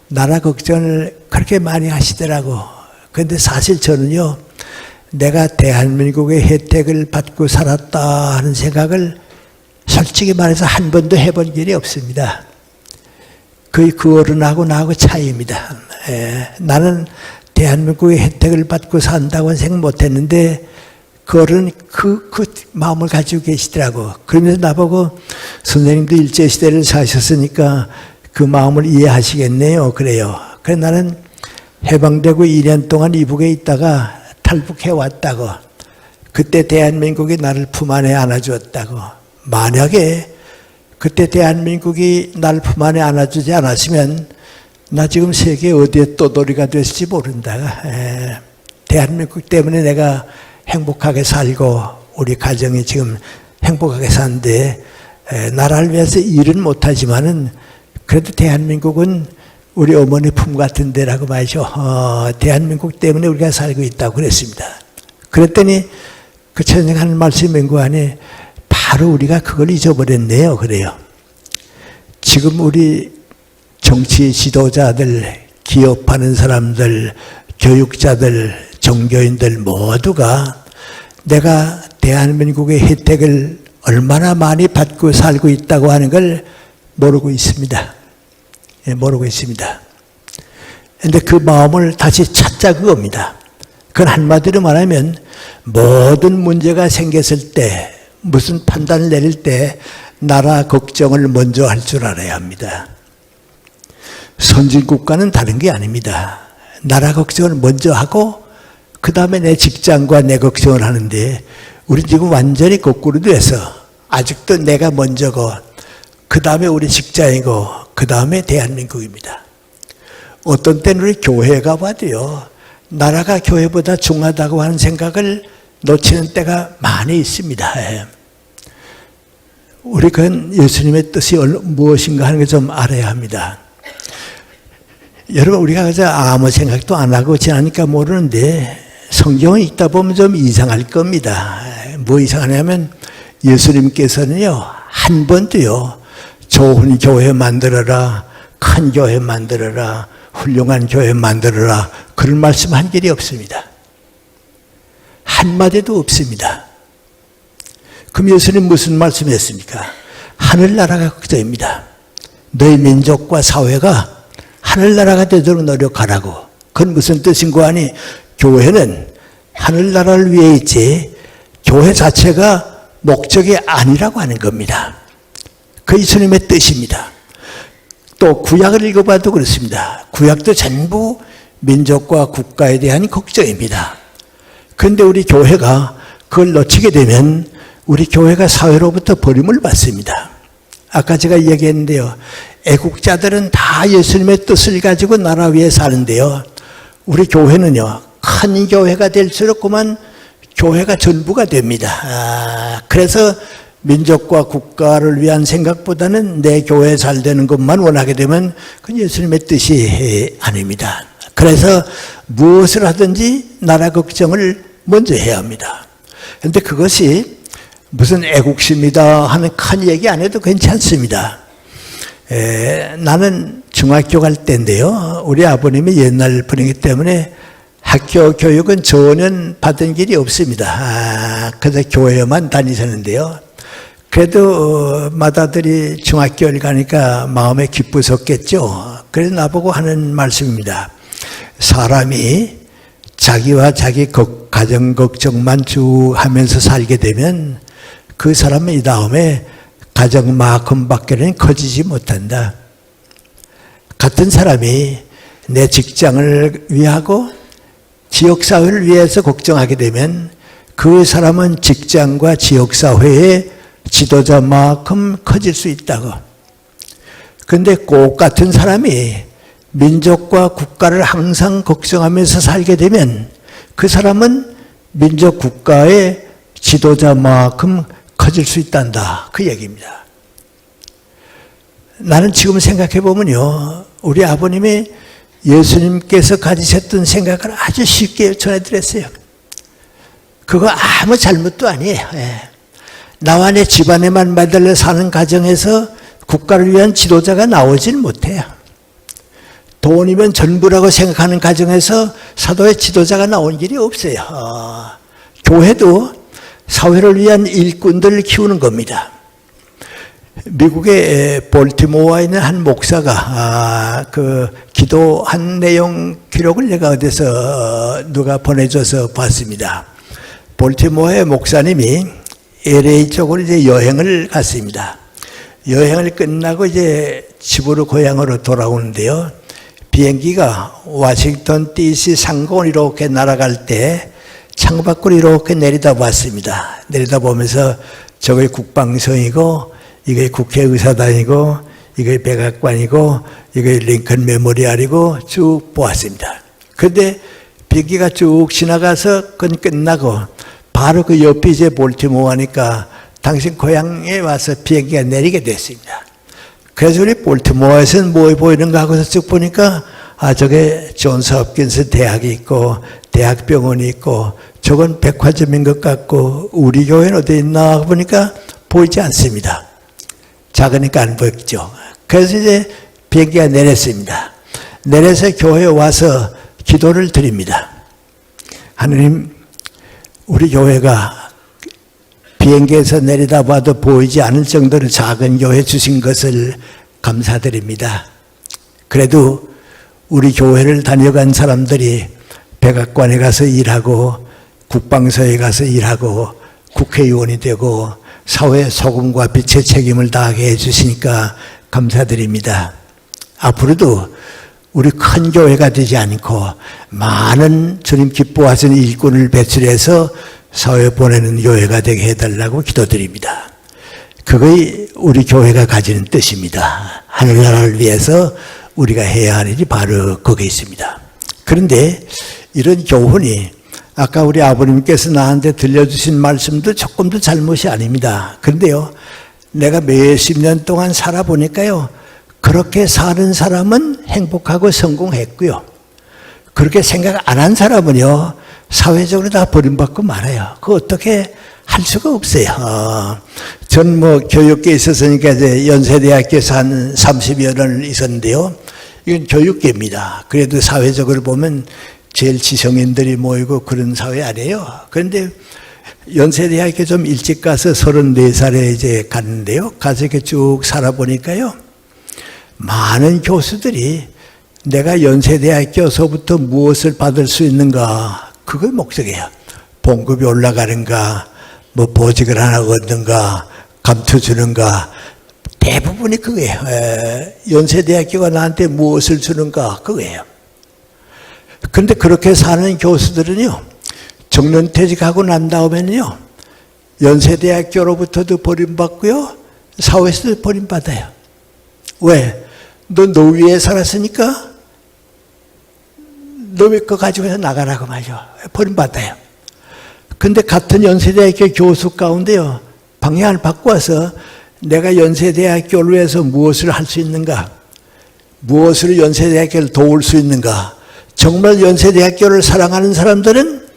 나라 걱정을 그렇게 많이 하시더라고. 그런데 사실 저는요, 내가 대한민국의 혜택을 받고 살았다 하는 생각을 솔직히 말해서 한 번도 해본 일이 없습니다. 거의 그 어른하고 나하고 차이입니다. 나는 대한민국의 혜택을 받고 산다고는 생각 못했는데 그 어른은 그 마음을 가지고 계시더라고. 그러면서 나보고 선생님도 일제시대를 사셨으니까 그 마음을 이해하시겠네요. 그래요. 그래서 나는 해방되고 2년 동안 이북에 있다가 탈북해 왔다고. 그때 대한민국이 나를 품 안에 안아주었다고. 만약에 그때 대한민국이 나를 품 안에 안아주지 않았으면 나 지금 세계 어디에 떠돌이가 됐을지 모른다. 대한민국 때문에 내가 행복하게 살고 우리 가정이 지금 행복하게 사는데 나라를 위해서 일은 못하지만은 그래도 대한민국은 우리 어머니 품 같은 데라고 말이죠. 대한민국 때문에 우리가 살고 있다고 그랬습니다. 그랬더니 그 천생 하는 말씀이 맹구 안에 바로 우리가 그걸 잊어버렸네요. 그래요. 지금 우리 정치 지도자들, 기업하는 사람들, 교육자들, 종교인들 모두가 내가 대한민국의 혜택을 얼마나 많이 받고 살고 있다고 하는 걸 모르고 있습니다. 모르고 있습니다. 그런데 그 마음을 다시 찾자 그겁니다. 그건 한마디로 말하면 모든 문제가 생겼을 때, 무슨 판단을 내릴 때 나라 걱정을 먼저 할 줄 알아야 합니다. 선진국가는 다른 게 아닙니다. 나라 걱정을 먼저 하고 그 다음에 내 직장과 내 걱정을 하는데 우리 지금 완전히 거꾸로 돼서 아직도 내가 먼저고 그 다음에 우리 직장이고 그 다음에 대한민국입니다. 어떤 때는 우리 교회가 봐도요. 나라가 교회보다 중요하다고 하는 생각을 놓치는 때가 많이 있습니다. 우리 그 예수님의 뜻이 무엇인가 하는 걸 좀 알아야 합니다. 여러분, 우리가 그저 아무 생각도 안 하고 지나니까 모르는데 성경을 읽다 보면 좀 이상할 겁니다. 뭐 이상하냐면 예수님께서는요, 한 번도요, 좋은 교회 만들어라, 큰 교회 만들어라, 훌륭한 교회 만들어라, 그런 말씀 한 길이 없습니다. 한마디도 없습니다. 그럼 예수님 무슨 말씀했습니까? 하늘나라가 걱정입니다. 너희 민족과 사회가 하늘나라가 되도록 노력하라고. 그건 무슨 뜻인고 하니, 교회는 하늘나라를 위해 있지 교회 자체가 목적이 아니라고 하는 겁니다. 그 예수님의 뜻입니다. 또 구약을 읽어봐도 그렇습니다. 구약도 전부 민족과 국가에 대한 걱정입니다. 그런데 우리 교회가 그걸 놓치게 되면 우리 교회가 사회로부터 버림을 받습니다. 아까 제가 얘기했는데요. 애국자들은 다 예수님의 뜻을 가지고 나라 위에 사는데요. 우리 교회는요, 큰 교회가 될수록 그만 교회가 전부가 됩니다. 그래서 민족과 국가를 위한 생각보다는 내 교회 잘 되는 것만 원하게 되면 그건 예수님의 뜻이 아닙니다. 그래서 무엇을 하든지 나라 걱정을 먼저 해야 합니다. 그런데 그것이 무슨 애국심이다 하는 큰 얘기 안 해도 괜찮습니다. 나는 중학교 갈 때인데요. 우리 아버님이 옛날 분이기 때문에 학교 교육은 전혀 받은 길이 없습니다. 그래서 교회만 다니셨는데요. 그래도 맏아들이 중학교를 가니까 마음에 기쁘셨겠죠. 그래서 나보고 하는 말씀입니다. 사람이 자기와 자기 가정 걱정만 쭉 하면서 살게 되면 그 사람은 이 다음에 가정만큼밖에는 커지지 못한다. 같은 사람이 내 직장을 위하고 지역사회를 위해서 걱정하게 되면 그 사람은 직장과 지역사회의 지도자만큼 커질 수 있다고. 그런데 꼭 같은 사람이 민족과 국가를 항상 걱정하면서 살게 되면 그 사람은 민족 국가의 지도자만큼 커질 수 있단다. 그 얘기입니다. 나는 지금 생각해 보면요, 우리 아버님이 예수님께서 가지셨던 생각을 아주 쉽게 전해드렸어요. 그거 아무 잘못도 아니에요. 나와 내 집안에만 매달려 사는 가정에서 국가를 위한 지도자가 나오질 못해요. 돈이면 전부라고 생각하는 가정에서 사도의 지도자가 나온 길이 없어요. 교회도 사회를 위한 일꾼들을 키우는 겁니다. 미국의 볼티모어에 있는 한 목사가 그 기도한 내용 기록을 내가 어디서 누가 보내줘서 봤습니다. 볼티모어의 목사님이 LA 쪽으로 이제 여행을 갔습니다. 여행을 끝나고 이제 집으로 고향으로 돌아오는데요. 비행기가 워싱턴 DC 상공을 이렇게 날아갈 때 창밖으로 이렇게 내려다봤습니다. 내려다보면서 저게 국방성이고 이게 국회의사당이고 이게 백악관이고 이게 링컨 메모리알이고 쭉 보았습니다. 그런데 비행기가 쭉 지나가서 그건 끝나고 바로 그 옆이 이제 볼티모어니까 당신 고향에 와서 비행기가 내리게 됐습니다. 그래서 우리 볼티모어에서는 뭐 보이는가 하고서 쭉 보니까 저게 존스 홉킨스 대학이 있고 대학병원이 있고 저건 백화점인 것 같고 우리 교회는 어디 있나 하고 보니까 보이지 않습니다. 작으니까 안 보였죠. 그래서 이제 비행기가 내렸습니다. 내려서 교회에 와서 기도를 드립니다. 하느님, 우리 교회가 비행기에서 내려다봐도 보이지 않을 정도로 작은 교회 주신 것을 감사드립니다. 그래도 우리 교회를 다녀간 사람들이 백악관에 가서 일하고 국방서에 가서 일하고 국회의원이 되고 사회의 소금과 빛의 책임을 다하게 해주시니까 감사드립니다. 앞으로도 우리 큰 교회가 되지 않고 많은 주님 기뻐하시는 일꾼을 배출해서 사회에 보내는 교회가 되게 해달라고 기도드립니다. 그것이 우리 교회가 가지는 뜻입니다. 하늘나라를 위해서 우리가 해야 할 일이 바로 거기에 있습니다. 그런데 이런 교훈이 아까 우리 아버님께서 나한테 들려주신 말씀도 조금도 잘못이 아닙니다. 그런데요, 내가 몇십 년 동안 살아보니까요, 그렇게 사는 사람은 행복하고 성공했고요. 그렇게 생각 안 한 사람은요, 사회적으로 다 버림받고 말아요. 그거 어떻게 할 수가 없어요. 전 교육계에 있었으니까 이제 연세대학교에서 한 30여 년을 있었는데요. 이건 교육계입니다. 그래도 사회적으로 보면 제일 지성인들이 모이고 그런 사회 아니에요. 그런데 연세대학교 좀 일찍 가서 34살에 이제 갔는데요. 가서 이렇게 쭉 살아보니까요. 많은 교수들이 내가 연세대학교서부터 무엇을 받을 수 있는가, 그걸 목적이에요. 봉급이 올라가는가, 보직을 하나 얻는가, 감투 주는가, 대부분이 그거예요. 연세대학교가 나한테 무엇을 주는가, 그거예요. 그런데 그렇게 사는 교수들은요, 정년퇴직하고 난 다음에는요, 연세대학교로부터도 버림받고요, 사회에서도 버림받아요. 왜? 너 노위에 살았으니까 너의 거 가지고서 나가라고 말이죠. 버림받아요. 근데 같은 연세대학교 교수 가운데요, 방향을 바꿔서 내가 연세대학교를 위해서 무엇을 할 수 있는가, 무엇으로 연세대학교를 도울 수 있는가, 정말 연세대학교를 사랑하는 사람들은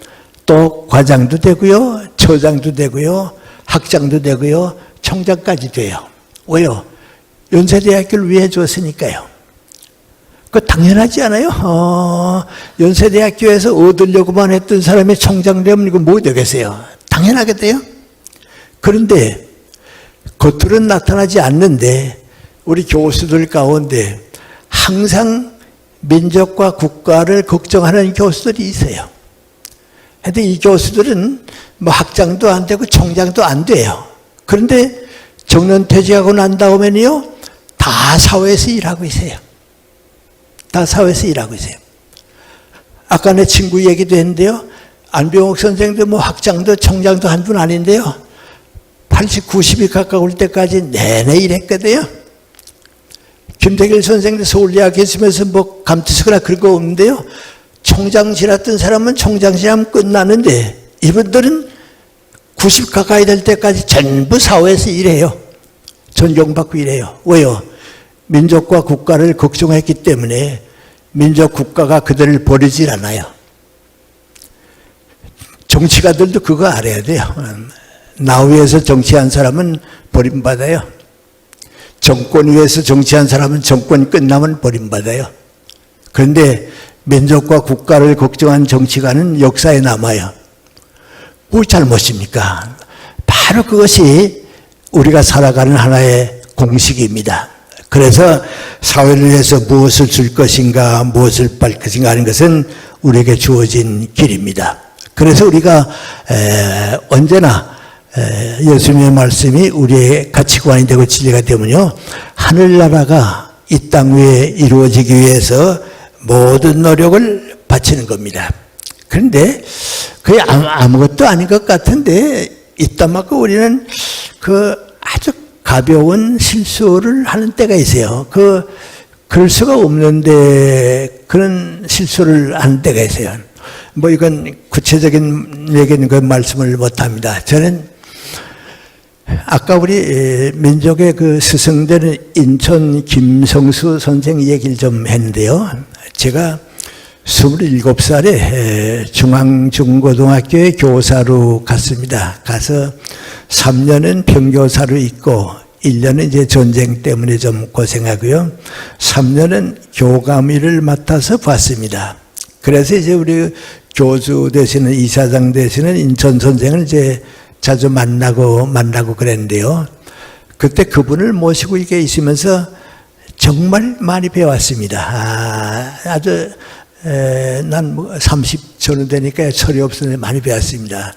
또 과장도 되고요, 처장도 되고요, 학장도 되고요, 총장까지 돼요. 왜요? 연세대학교를 위해 줬으니까요. 그거 당연하지 않아요? 연세대학교에서 얻으려고만 했던 사람이 총장 되면 이거 뭐 되겠어요? 당연하게 돼요. 그런데 겉으로는 나타나지 않는데 우리 교수들 가운데 항상 민족과 국가를 걱정하는 교수들이 있어요. 근데 이 교수들은 학장도 안 되고 총장도 안 돼요. 그런데 정년퇴직하고 난 다음에는요, 다 사회에서 일하고 있어요. 다 사회에서 일하고 있어요. 아까 내 친구 얘기도 했는데요. 안병옥 선생도 학장도 총장도 한 분 아닌데요. 80, 90이 가까울 때까지 내내 일했거든요. 김대길 선생도 서울대학에 있으면서 감투쓰거나 그런 거 없는데요. 총장실 했던 사람은 총장실 하면 끝나는데 이분들은 90 가까이 될 때까지 전부 사회에서 일해요. 존경받고 일해요. 왜요? 민족과 국가를 걱정했기 때문에 민족 국가가 그들을 버리질 않아요. 정치가들도 그거 알아야 돼요. 나 위해서 정치한 사람은 버림받아요. 정권 위해서 정치한 사람은 정권 끝나면 버림받아요. 그런데 민족과 국가를 걱정한 정치가는 역사에 남아요. 뭐 잘못입니까? 바로 그것이 우리가 살아가는 하나의 공식입니다. 그래서 사회를 위해서 무엇을 줄 것인가, 무엇을 할 것인가 하는 것은 우리에게 주어진 길입니다. 그래서 우리가 언제나 예수님의 말씀이 우리의 가치관이 되고 진리가 되면요, 하늘나라가 이 땅 위에 이루어지기 위해서 모든 노력을 바치는 겁니다. 그런데 그게 아무것도 아닌 것 같은데 이따 맞고 우리는 아주 가벼운 실수를 하는 때가 있어요. 그럴 수가 없는데 그런 실수를 하는 때가 있어요. 이건 구체적인 얘기는 말씀을 못합니다. 저는 아까 우리 민족의 스승되는 인천 김성수 선생 얘기를 좀 했는데요. 제가 27살에 중앙중고등학교에 교사로 갔습니다. 가서 3년은 평교사로 있고 1년은 이제 전쟁 때문에 좀 고생하고요. 3년은 교감 일을 맡아서 봤습니다. 그래서 이제 우리 교주 되시는 이사장 되시는 인천 선생을 이제 자주 만나고 그랬는데요. 그때 그분을 모시고 이렇게 있으면서 정말 많이 배웠습니다. 아주 난 30 전후 되니까 철이 없으니 많이 배웠습니다.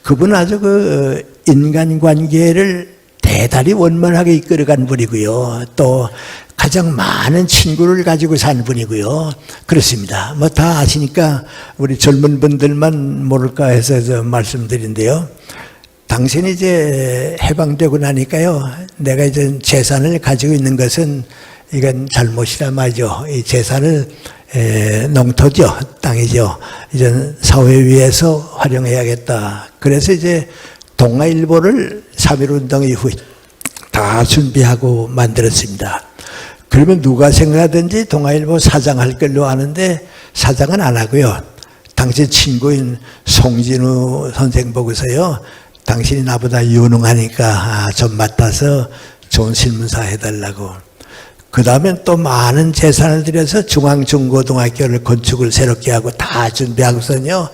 그분은 아주 인간관계를 대단히 원만하게 이끌어간 분이고요. 또 가장 많은 친구를 가지고 산 분이고요. 그렇습니다. 다 아시니까 우리 젊은 분들만 모를까 해서 말씀드린데요. 당신이 이제 해방되고 나니까요, 내가 이제 재산을 가지고 있는 것은 이건 잘못이라 말이죠. 이 재산을 농토죠, 땅이죠. 이제 사회 위해서 활용해야겠다. 그래서 이제 동아일보를 3.1운동 이후 다 준비하고 만들었습니다. 그러면 누가 생각하든지 동아일보 사장할 걸로 아는데 사장은 안 하고요. 당신 친구인 송진우 선생 보고서요. 당신이 나보다 유능하니까 좀 맡아서 좋은 신문사 해달라고. 그 다음에 또 많은 재산을 들여서 중앙중고등학교를 건축을 새롭게 하고 다 준비하고서는요.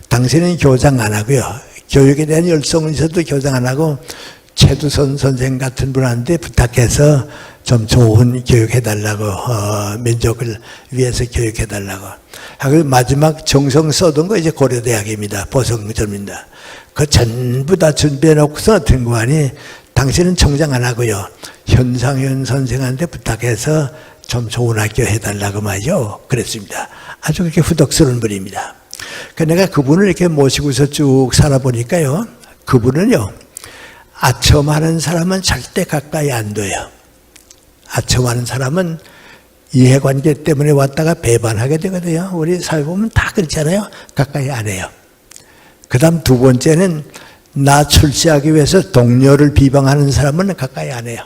당신은 교장 안 하고요. 교육에 대한 열성은 있어도 교장 안 하고 최두선 선생 같은 분한테 부탁해서 좀 좋은 교육해달라고, 민족을 위해서 교육해달라고. 하고 마지막 정성 써둔 거 이제 고려대학입니다. 보성점입니다. 그 전부 다 준비해놓고서 등고하니 당신은 청장 안 하고요. 현상현 선생한테 부탁해서 좀 좋은 학교 해달라고 말이죠. 그랬습니다. 아주 그렇게 후덕스러운 분입니다. 내가 그분을 이렇게 모시고서 쭉 살아보니까요. 그분은요. 아첨하는 사람은 절대 가까이 안 둬요. 아첨하는 사람은 이해관계 때문에 왔다가 배반하게 되거든요. 우리 사회 보면 다 그렇잖아요. 가까이 안 해요. 그 다음 두 번째는 나 출세하기 위해서 동료를 비방하는 사람은 가까이 안 해요.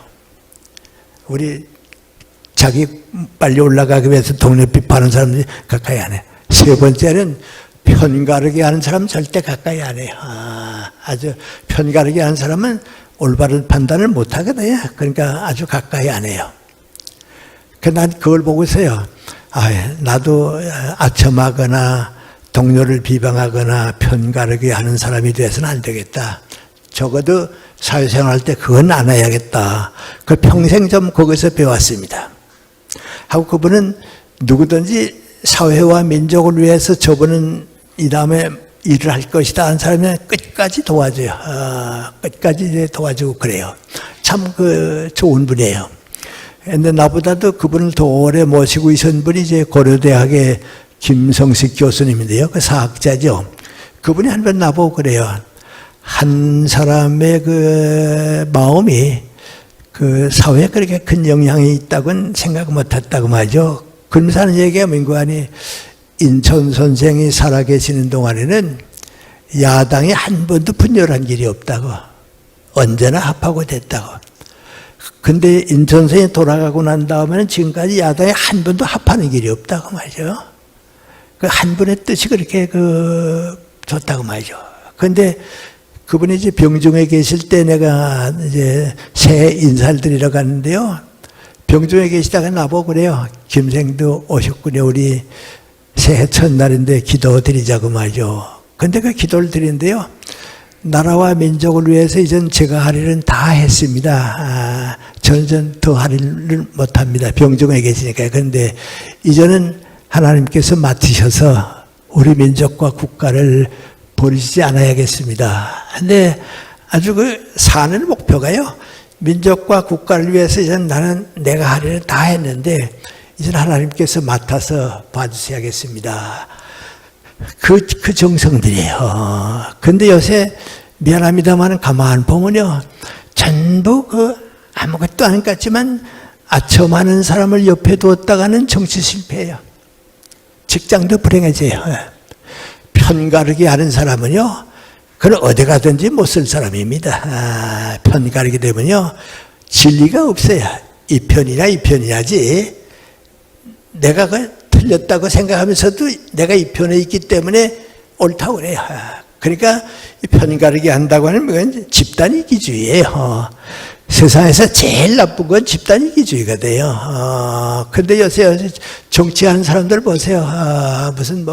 우리 자기 빨리 올라가기 위해서 동료 비판하는 사람들이 가까이 안 해요. 세 번째는 편가르기 하는 사람은 절대 가까이 안 해요. 아주 편가르기 하는 사람은 올바른 판단을 못 하거든요. 그러니까 아주 가까이 안 해요. 난 그걸 보고서요. 나도 아첨하거나 동료를 비방하거나 편가르기 하는 사람이 돼서는 안 되겠다. 적어도 사회생활 할 때 그건 안 해야겠다. 그 평생 좀 거기서 배웠습니다. 하고 그분은 누구든지 사회와 민족을 위해서 저분은 이 다음에 일을 할 것이다 하는 사람은 끝까지 도와줘요. 끝까지 도와주고 그래요. 참 좋은 분이에요. 근데 나보다도 그분을 더 오래 모시고 있었던 분이 이제 고려대학의 김성식 교수님인데요. 그 사학자죠. 그분이 한 번 나보고 그래요. 한 사람의 그 마음이 그 사회에 그렇게 큰 영향이 있다고는 생각 못 했다고 말이죠. 그러면서 하는 얘기가 민구하니 인천 선생이 살아계시는 동안에는 야당이 한 번도 분열한 일이 없다고. 언제나 합하고 됐다고. 근데 인천 선생이 돌아가고 난 다음에는 지금까지 야당이 한 번도 합하는 일이 없다고 말이죠. 그 한 분의 뜻이 그렇게 좋다고 말이죠. 근데 그분이 이제 병중에 계실 때 내가 이제 새해 인사를 드리러 갔는데요. 병중에 계시다가 나보고 그래요. 김생도 오셨군요. 우리 새해 첫날인데 기도 드리자고 말이죠. 근데 그 기도를 드리는데요. 나라와 민족을 위해서 이젠 제가 할 일은 다 했습니다. 저는 더 할 일을 못합니다. 병중에 계시니까. 그런데 이제는 하나님께서 맡으셔서 우리 민족과 국가를 버리지 않아야겠습니다. 근데 아주 사는 목표가요. 민족과 국가를 위해서 이제는 나는 내가 할 일을 다 했는데 이제는 하나님께서 맡아서 봐주셔야겠습니다. 그 정성들이에요. 근데 요새 미안합니다만 가만 보면요. 전부 아무것도 안 같지만 아첨하는 사람을 옆에 두었다가는 정치 실패예요. 직장도 불행해져요. 편가르기 하는 사람은요. 그건 어디 가든지 못 쓸 사람입니다. 편가르기 되면요. 진리가 없어요. 이 편이냐 이 편이냐지. 내가 틀렸다고 생각하면서도 내가 이 편에 있기 때문에 옳다고 그래요. 그러니까 편가르기 한다고 하는 건 집단 이기주의예요. 세상에서 제일 나쁜 건 집단 이기주의가 돼요. 근데 요새 정치하는 사람들 보세요. 무슨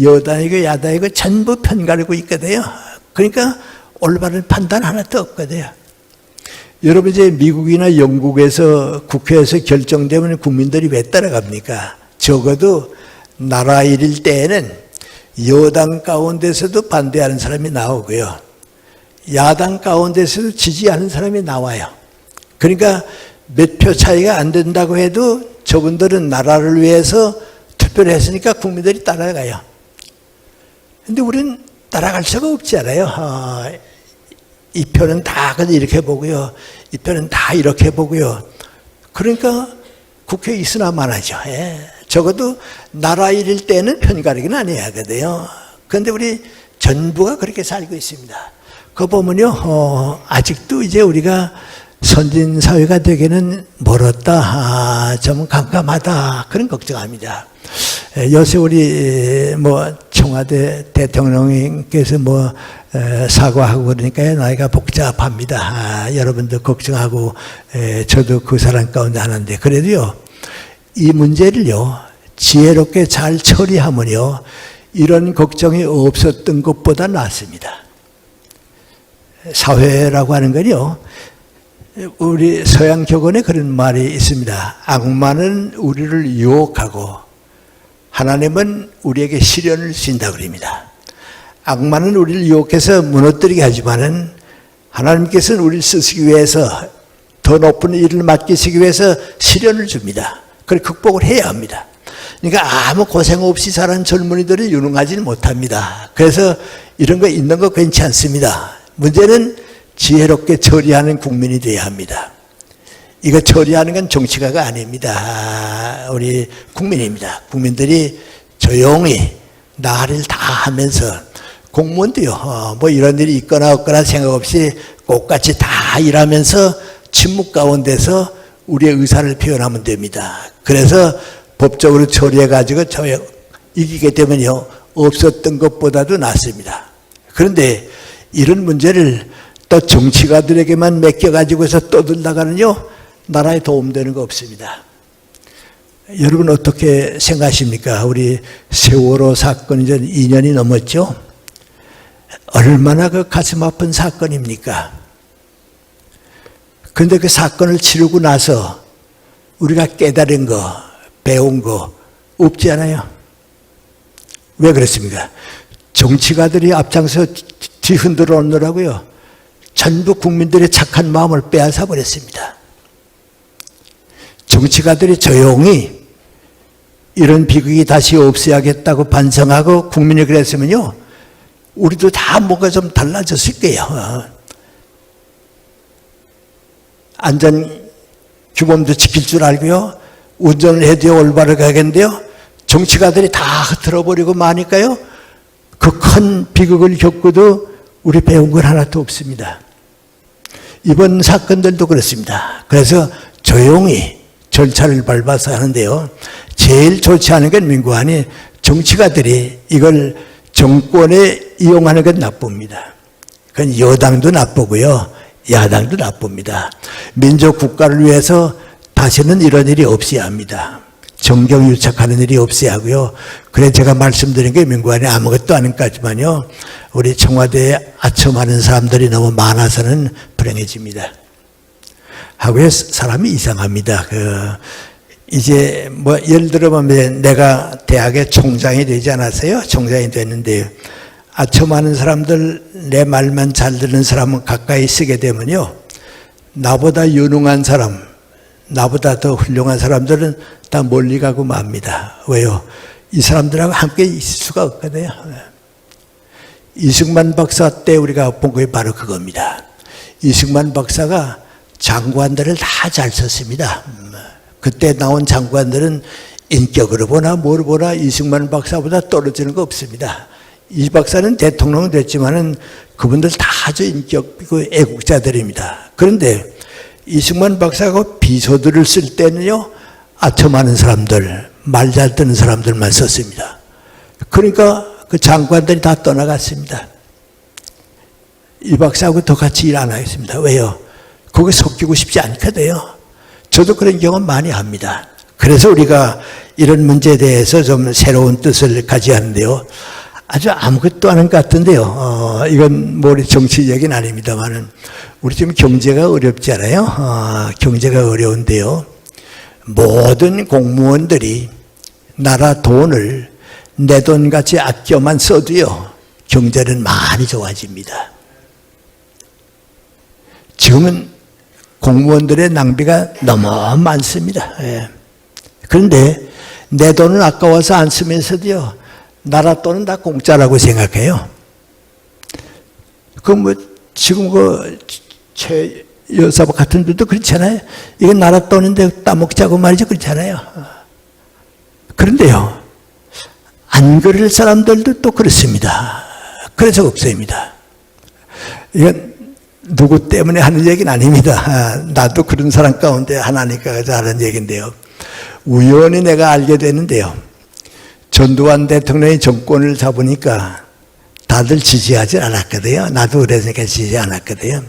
여당이고 야당이고 전부 편가르고 있거든요. 그러니까 올바른 판단 하나도 없거든요. 여러분 이제 미국이나 영국에서 국회에서 결정되면 국민들이 왜 따라갑니까? 적어도 나라 일일 때에는 여당 가운데서도 반대하는 사람이 나오고요. 야당 가운데서도 지지하는 사람이 나와요. 그러니까 몇 표 차이가 안 된다고 해도 저분들은 나라를 위해서 투표를 했으니까 국민들이 따라가요. 근데 우리는 따라갈 수가 없잖아요. 이 표는 다 이렇게 보고요. 이 표는 다 이렇게 보고요. 그러니까 국회에 있으나 마나죠. 적어도 나라 일일 때는 편가르기는 안 해야 하거든요. 그런데 우리 전부가 그렇게 살고 있습니다. 그거 보면요, 아직도 이제 우리가 선진 사회가 되기는 멀었다, 좀 깜깜하다, 그런 걱정합니다. 요새 우리 청와대 대통령님께서 사과하고 그러니까 나이가 복잡합니다. 여러분도 걱정하고 저도 그 사람 가운데 하는데, 그래도요 이 문제를요 지혜롭게 잘 처리하면요 이런 걱정이 없었던 것보다 낫습니다. 사회라고 하는 건요, 우리 서양 격언에 그런 말이 있습니다. 악마는 우리를 유혹하고 하나님은 우리에게 시련을 주신다 그럽니다. 악마는 우리를 유혹해서 무너뜨리게 하지만은 하나님께서는 우리를 쓰시기 위해서, 더 높은 일을 맡기시기 위해서 시련을 줍니다. 그걸 극복을 해야 합니다. 그러니까 아무 고생 없이 자란 젊은이들은 유능하지는 못합니다. 그래서 이런 거 있는 거 괜찮습니다. 문제는 지혜롭게 처리하는 국민이 되어야 합니다. 이거 처리하는 건 정치가가 아닙니다. 우리 국민입니다. 국민들이 조용히 나를 다 하면서, 공무원도요 이런 일이 있거나 없거나 생각 없이 똑같이 다 일하면서 침묵 가운데서 우리의 의사를 표현하면 됩니다. 그래서 법적으로 처리해가지고 이기게 되면요 없었던 것보다도 낫습니다. 그런데 이런 문제를 또 정치가들에게만 맡겨가지고서 떠들다가는요 나라에 도움되는 거 없습니다. 여러분 어떻게 생각하십니까? 우리 세월호 사건이 이제 2년이 넘었죠. 얼마나 그 가슴 아픈 사건입니까? 그런데 그 사건을 치르고 나서 우리가 깨달은 거, 배운 거 없지 않아요? 왜 그렇습니까? 정치가들이 앞장서 뒤흔들어 놓느라고요 전부 국민들의 착한 마음을 빼앗아 버렸습니다. 정치가들이 조용히 이런 비극이 다시 없어야겠다고 반성하고 국민이 그랬으면요 우리도 다 뭔가 좀 달라졌을 거예요. 안전규범도 지킬 줄 알고요 운전을 해도 올바르게 가겠는데요 정치가들이 다 흐트러버리고 마니까요 그 큰 비극을 겪고도 우리 배운 건 하나도 없습니다. 이번 사건들도 그렇습니다. 그래서 조용히 절차를 밟아서 하는데요 제일 좋지 않은 건 민구안이 정치가들이 이걸 정권에 이용하는 건 나쁩니다. 그건 여당도 나쁘고요 야당도 나쁩니다. 민족 국가를 위해서 다시는 이런 일이 없어야 합니다. 정경유착하는 일이 없어야 하고요. 그래 제가 말씀드린 게 민구안이 아무것도 아닌 것까지만요 우리 청와대에 아첨하는 사람들이 너무 많아서는 불행해집니다. 하고요 사람이 이상합니다. 이제 예를 들어보면 내가 대학의 총장이 되지 않았어요? 총장이 됐는데 아첨하는 사람들, 내 말만 잘 듣는 사람은 가까이 쓰게 되면요 나보다 유능한 사람, 나보다 더 훌륭한 사람들은 다 멀리 가고 맙니다. 왜요? 이 사람들하고 함께 있을 수가 없거든요. 이승만 박사 때 우리가 본 게 바로 그겁니다. 이승만 박사가 장관들을 다 잘 썼습니다. 그때 나온 장관들은 인격으로 보나 뭘 보나 이승만 박사보다 떨어지는 거 없습니다. 이 박사는 대통령 됐지만은 그분들 다 아주 인격이고 애국자들입니다. 그런데 이승만 박사가 비서들을 쓸 때는요 아첨하는 사람들, 말 잘 듣는 사람들만 썼습니다. 그러니까 그 장관들이 다 떠나갔습니다. 이 박사하고 더 같이 일 안 하겠습니다. 왜요? 거기 섞이고 싶지 않거든요. 저도 그런 경험 많이 합니다. 그래서 우리가 이런 문제에 대해서 좀 새로운 뜻을 가져야 하는데요. 아주 아무것도 아닌 것 같은데요. 이건 우리 정치 얘기는 아닙니다만은 우리 지금 경제가 어렵지 않아요? 경제가 어려운데요. 모든 공무원들이 나라 돈을 내 돈같이 아껴만 써도요. 경제는 많이 좋아집니다. 지금은 공무원들의 낭비가 너무 많습니다. 예. 그런데 내 돈은 아까워서 안 쓰면서도요. 나라 돈은 다 공짜라고 생각해요. 지금 최 여사 같은 분도 그렇잖아요. 이건 나라 돈인데 따먹자고 말이죠. 그렇잖아요. 그런데요. 안 그럴 사람들도 또 그렇습니다. 그래서 없습니다. 이건 누구 때문에 하는 얘기는 아닙니다. 나도 그런 사람 가운데 하나니까 하는 얘기인데요. 우연히 내가 알게 되는데요. 전두환 대통령이 정권을 잡으니까 다들 지지하지 않았거든요. 나도 그래서니까 지지 않았거든요.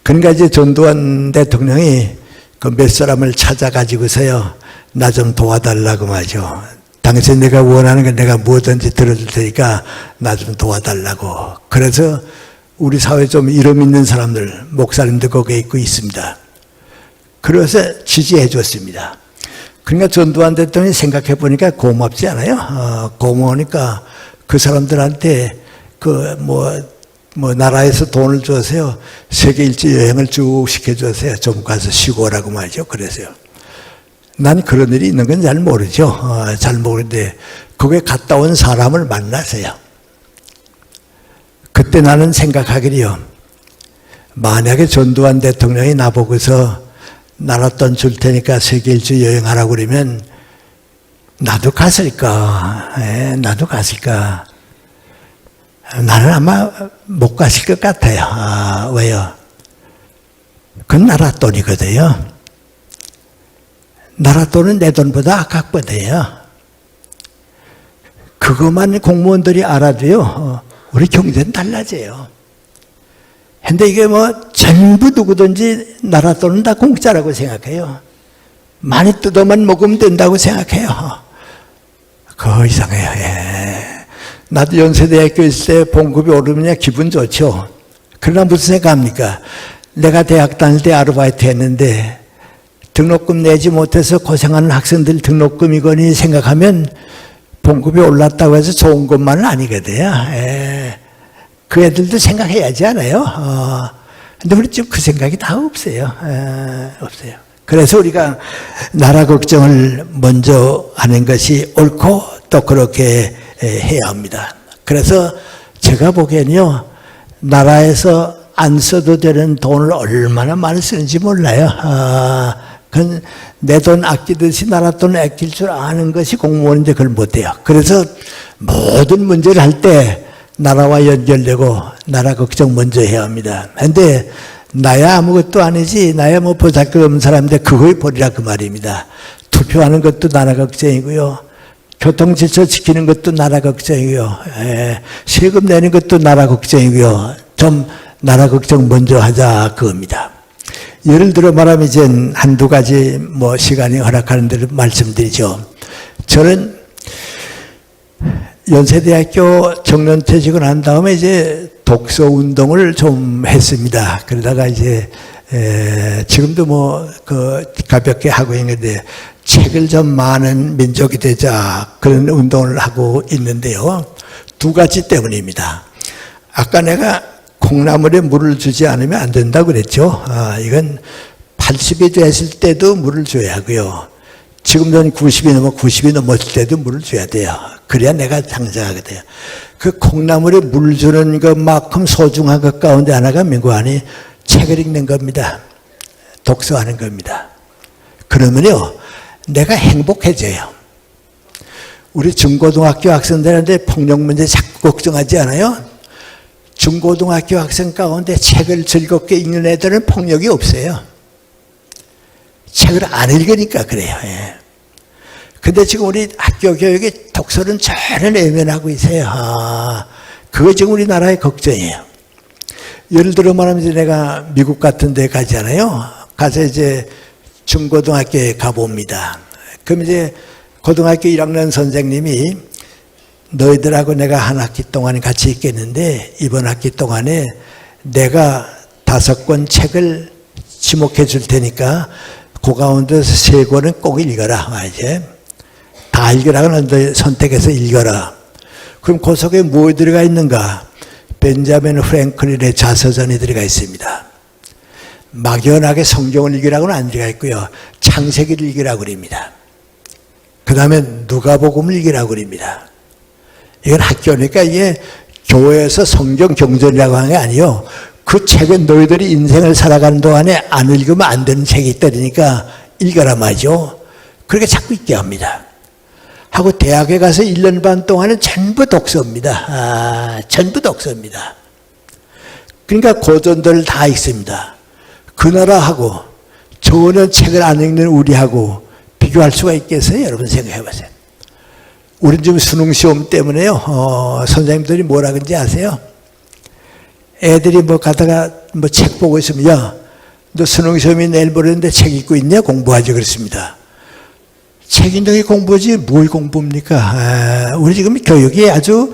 그러니까 이제 전두환 대통령이 그 몇 사람을 찾아가지고서요, 나 좀 도와달라고 말이죠. 당신 내가 원하는 건 내가 뭐든지 들어줄 테니까 나 좀 도와달라고. 그래서 우리 사회에 좀 이름 있는 사람들, 목사님도 거기에 있고 있습니다. 그래서 지지해 줬습니다. 그러니까 전두환 대통령이 생각해 보니까 고맙지 않아요? 고마우니까 그 사람들한테 나라에서 돈을 줘서요, 세계 일주 여행을 쭉 시켜줘서요, 좀 가서 쉬고 오라고 말이죠. 그래서요. 난 그런 일이 있는 건 잘 모르죠. 잘 모르는데, 거기에 갔다 온 사람을 만나서요. 그때 나는 생각하기로요, 만약에 전두환 대통령이 나보고서 나라 돈 줄 테니까 세계 일주 여행하라고 그러면 나도 갔을까? 나도 갔을까? 나는 아마 못 갔을 것 같아요. 왜요? 그건 나라 돈이거든요. 나라 돈은 내 돈보다 아깝거든요. 그것만 공무원들이 알아도요, 우리 경제는 달라져요. 근데 이게 전부 누구든지 나라 돈은 다 공짜라고 생각해요. 많이 뜯어만 먹으면 된다고 생각해요. 그거 이상해요. 나도 연세대학교 있을 때 봉급이 오르면 기분 좋죠. 그러나 무슨 생각합니까? 내가 대학 다닐 때 아르바이트 했는데 등록금 내지 못해서 고생하는 학생들 등록금이거니 생각하면 봉급이 올랐다고 해서 좋은 것만은 아니거든요. 그 애들도 생각해야지 않아요? 근데 우리 지금 그 생각이 다 없어요. 없어요. 그래서 우리가 나라 걱정을 먼저 하는 것이 옳고 또 그렇게 해야 합니다. 그래서 제가 보기에는요, 나라에서 안 써도 되는 돈을 얼마나 많이 쓰는지 몰라요. 그건 내 돈 아끼듯이 나라 돈 아낄 줄 아는 것이 공무원인데 그걸 못해요. 그래서 모든 문제를 할 때 나라와 연결되고 나라 걱정 먼저 해야 합니다. 그런데 나야 아무것도 아니지, 나야 보잘것없는 사람인데 그걸 버리라 그 말입니다. 투표하는 것도 나라 걱정이고요, 교통질서 지키는 것도 나라 걱정이고요, 세금 내는 것도 나라 걱정이고요. 좀 나라 걱정 먼저 하자 그겁니다. 예를 들어 말하면 이제 한두 가지 시간이 허락하는 대로 말씀드리죠. 저는 연세대학교 정년퇴직을 한 다음에 이제 독서 운동을 좀 했습니다. 그러다가 이제 지금도 가볍게 하고 있는데 책을 좀 많은 민족이 되자 그런 운동을 하고 있는데요. 두 가지 때문입니다. 아까 내가 콩나물에 물을 주지 않으면 안 된다고 그랬죠. 이건 80이 됐을 때도 물을 줘야 하고요. 지금 전 90이 넘었을 때도 물을 줘야 돼요. 그래야 내가 장성하거든요. 그 콩나물에 물 주는 것만큼 소중한 것 가운데 하나가 민구안이 책을 읽는 겁니다. 독서하는 겁니다. 그러면요, 내가 행복해져요. 우리 중고등학교 학생들한테 폭력 문제 자꾸 걱정하지 않아요? 중고등학교 학생 가운데 책을 즐겁게 읽는 애들은 폭력이 없어요. 책을 안 읽으니까 그래요. 근데 지금 우리 학교 교육이 독서는 전혀 외면하고 있어요. 그거 지금 우리나라의 걱정이에요. 예를 들어 말하면 내가 미국 같은 데 가잖아요. 가서 이제 중고등학교에 가봅니다. 그럼 이제 고등학교 1학년 선생님이 너희들하고 내가 한 학기 동안 같이 있겠는데 이번 학기 동안에 내가 5권 책을 지목해 줄 테니까 그 가운데서 3권은 꼭 읽어라. 이제 다 읽으라고 하는데 선택해서 읽어라. 그럼 그 속에 뭐 들어가 있는가? 벤자민 프랭클린의 자서전이 들어가 있습니다. 막연하게 성경을 읽으라고는 안 들어가 있고요. 창세기를 읽으라고 그럽니다. 그 다음에 누가복음을 읽으라고 그럽니다. 이건 학교니까 이게 교회에서 성경 경전이라고 하는 게 아니에요. 그 책은 너희들이 인생을 살아가는 동안에 안 읽으면 안 되는 책이 있다니까 읽어라 말이죠. 그렇게 자꾸 읽게 합니다. 하고 대학에 가서 1년 반 동안은 전부 독서입니다. 전부 독서입니다. 그러니까 고전들 다 읽습니다. 그 나라하고 전혀 책을 안 읽는 우리하고 비교할 수가 있겠어요? 여러분 생각해 보세요. 우린 지금 수능시험 때문에요. 선생님들이 뭐라 그런지 아세요? 애들이 뭐 가다가 뭐 책 보고 있으면, 야, 너 수능시험이 내일 모레인데 책 읽고 있냐? 공부하지 그랬습니다. 책 읽는 게 공부지 뭘 공부입니까? 우리 지금 교육이 아주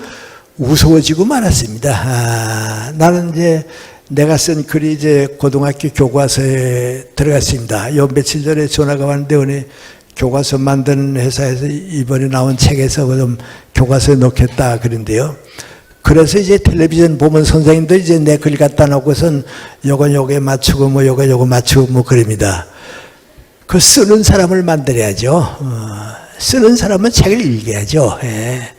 우스워지고 말았습니다. 나는 이제 내가 쓴 글이 이제 고등학교 교과서에 들어갔습니다. 요 며칠 전에 전화가 왔는데 어느 교과서 만드는 회사에서 이번에 나온 책에서 좀 교과서에 넣겠다 그런데요. 그래서 이제 텔레비전 보면 선생님들 이제 내 글 갖다 놓고선 요거에 맞추고 뭐 요거 맞추고 뭐 그럽니다. 그 쓰는 사람을 만들어야죠. 쓰는 사람은 책을 읽어야죠. 예.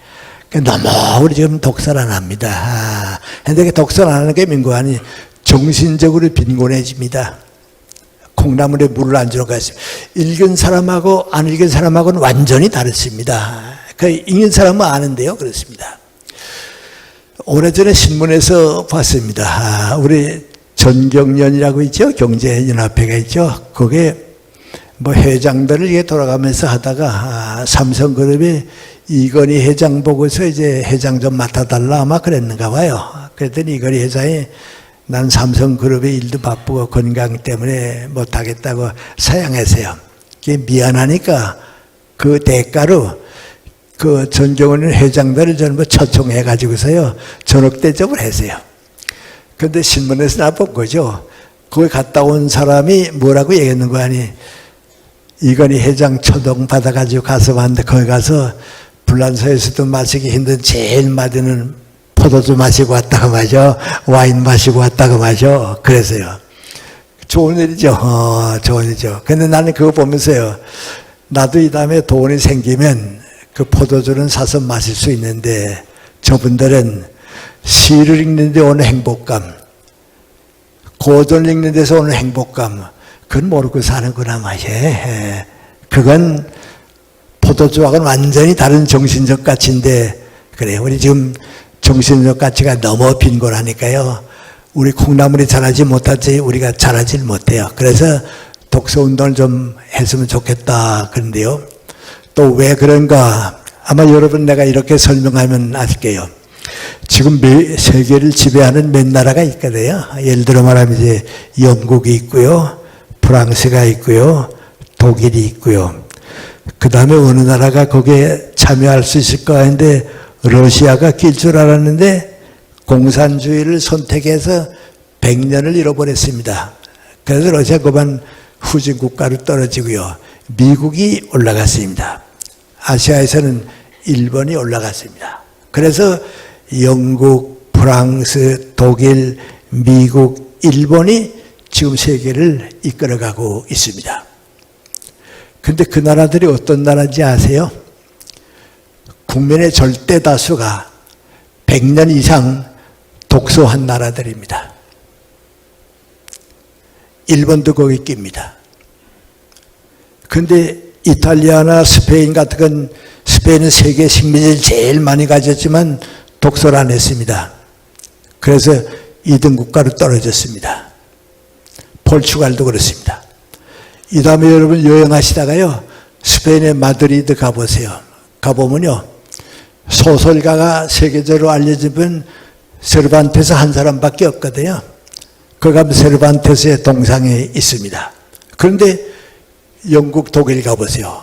너무 우리 지금 독설 안 합니다. 근데 독설 안 하는 게 민구하니 정신적으로 빈곤해집니다. 콩나물에 물을 안 주는 것 같습니다. 읽은 사람하고 안 읽은 사람하고는 완전히 다릅니다. 그 읽는 사람은 아는데요. 그렇습니다. 오래전에 신문에서 봤습니다. 우리 전경련이라고 있죠. 경제연합회가 있죠. 거기에 뭐 회장들을 이게 돌아가면서 하다가 삼성그룹이 이건희 회장 보고서 이제 회장 좀 맡아달라 아마 그랬는가 봐요. 그랬더니 이건희 회장이 난 삼성그룹의 일도 바쁘고 건강 때문에 못하겠다고 사양했어요. 그게 미안하니까 그 대가로 그 전경련 회장들을 전부 초청해가지고서요 전업 대접을 했어요. 그런데 신문에서 나 본 거죠. 거기 갔다 온 사람이 뭐라고 얘기했는 거 아니? 이건희 회장 초청 받아가지고 가서 봤는데 거기 가서 불란서에서도 마시기 힘든 제일 맛있는 포도주 마시고 왔다고 마셔. 와인 마시고 왔다고 마셔. 그래서요. 좋은 일이죠. 좋은 일이죠. 근데 나는 그거 보면서요. 나도 이 다음에 돈이 생기면 그 포도주는 사서 마실 수 있는데 저분들은 시를 읽는데 오는 행복감, 고전을 읽는 데서 오는 행복감, 그건 모르고 사는구나 마셔. 그건 포도주하고는 완전히 다른 정신적 가치인데 그래요. 우리 지금 정신적 가치가 너무 빈곤하니까요. 우리 콩나물이 자라지 못하지 우리가 자라질 못해요. 그래서 독서운동을 좀 했으면 좋겠다 그런데요. 또 왜 그런가? 아마 여러분 내가 이렇게 설명하면 아실게요. 지금 세계를 지배하는 몇 나라가 있거든요. 예를 들어 말하면 이제 영국이 있고요. 프랑스가 있고요. 독일이 있고요. 그 다음에 어느 나라가 거기에 참여할 수 있을까 했는데 러시아가 낄 줄 알았는데 공산주의를 선택해서 100년을 잃어버렸습니다. 그래서 러시아 그만 후진 국가로 떨어지고요. 미국이 올라갔습니다. 아시아에서는 일본이 올라갔습니다. 그래서 영국, 프랑스, 독일, 미국, 일본이 지금 세계를 이끌어가고 있습니다. 그런데 그 나라들이 어떤 나라인지 아세요? 국민의 절대 다수가 100년 이상 독서한 나라들입니다. 일본도 거기 낍니다. 그런데 이탈리아나 스페인 같은 건 스페인은 세계 식민지를 제일 많이 가졌지만 독서를 안 했습니다. 그래서 2등 국가로 떨어졌습니다. 포르투갈도 그렇습니다. 이 다음에 여러분 여행하시다가요. 스페인의 마드리드 가보세요. 가보면요. 소설가가 세계적으로 알려진 분 세르반테스 한 사람밖에 없거든요. 거기 가면 세르반테스의 동상이 있습니다. 그런데 영국, 독일 가보세요.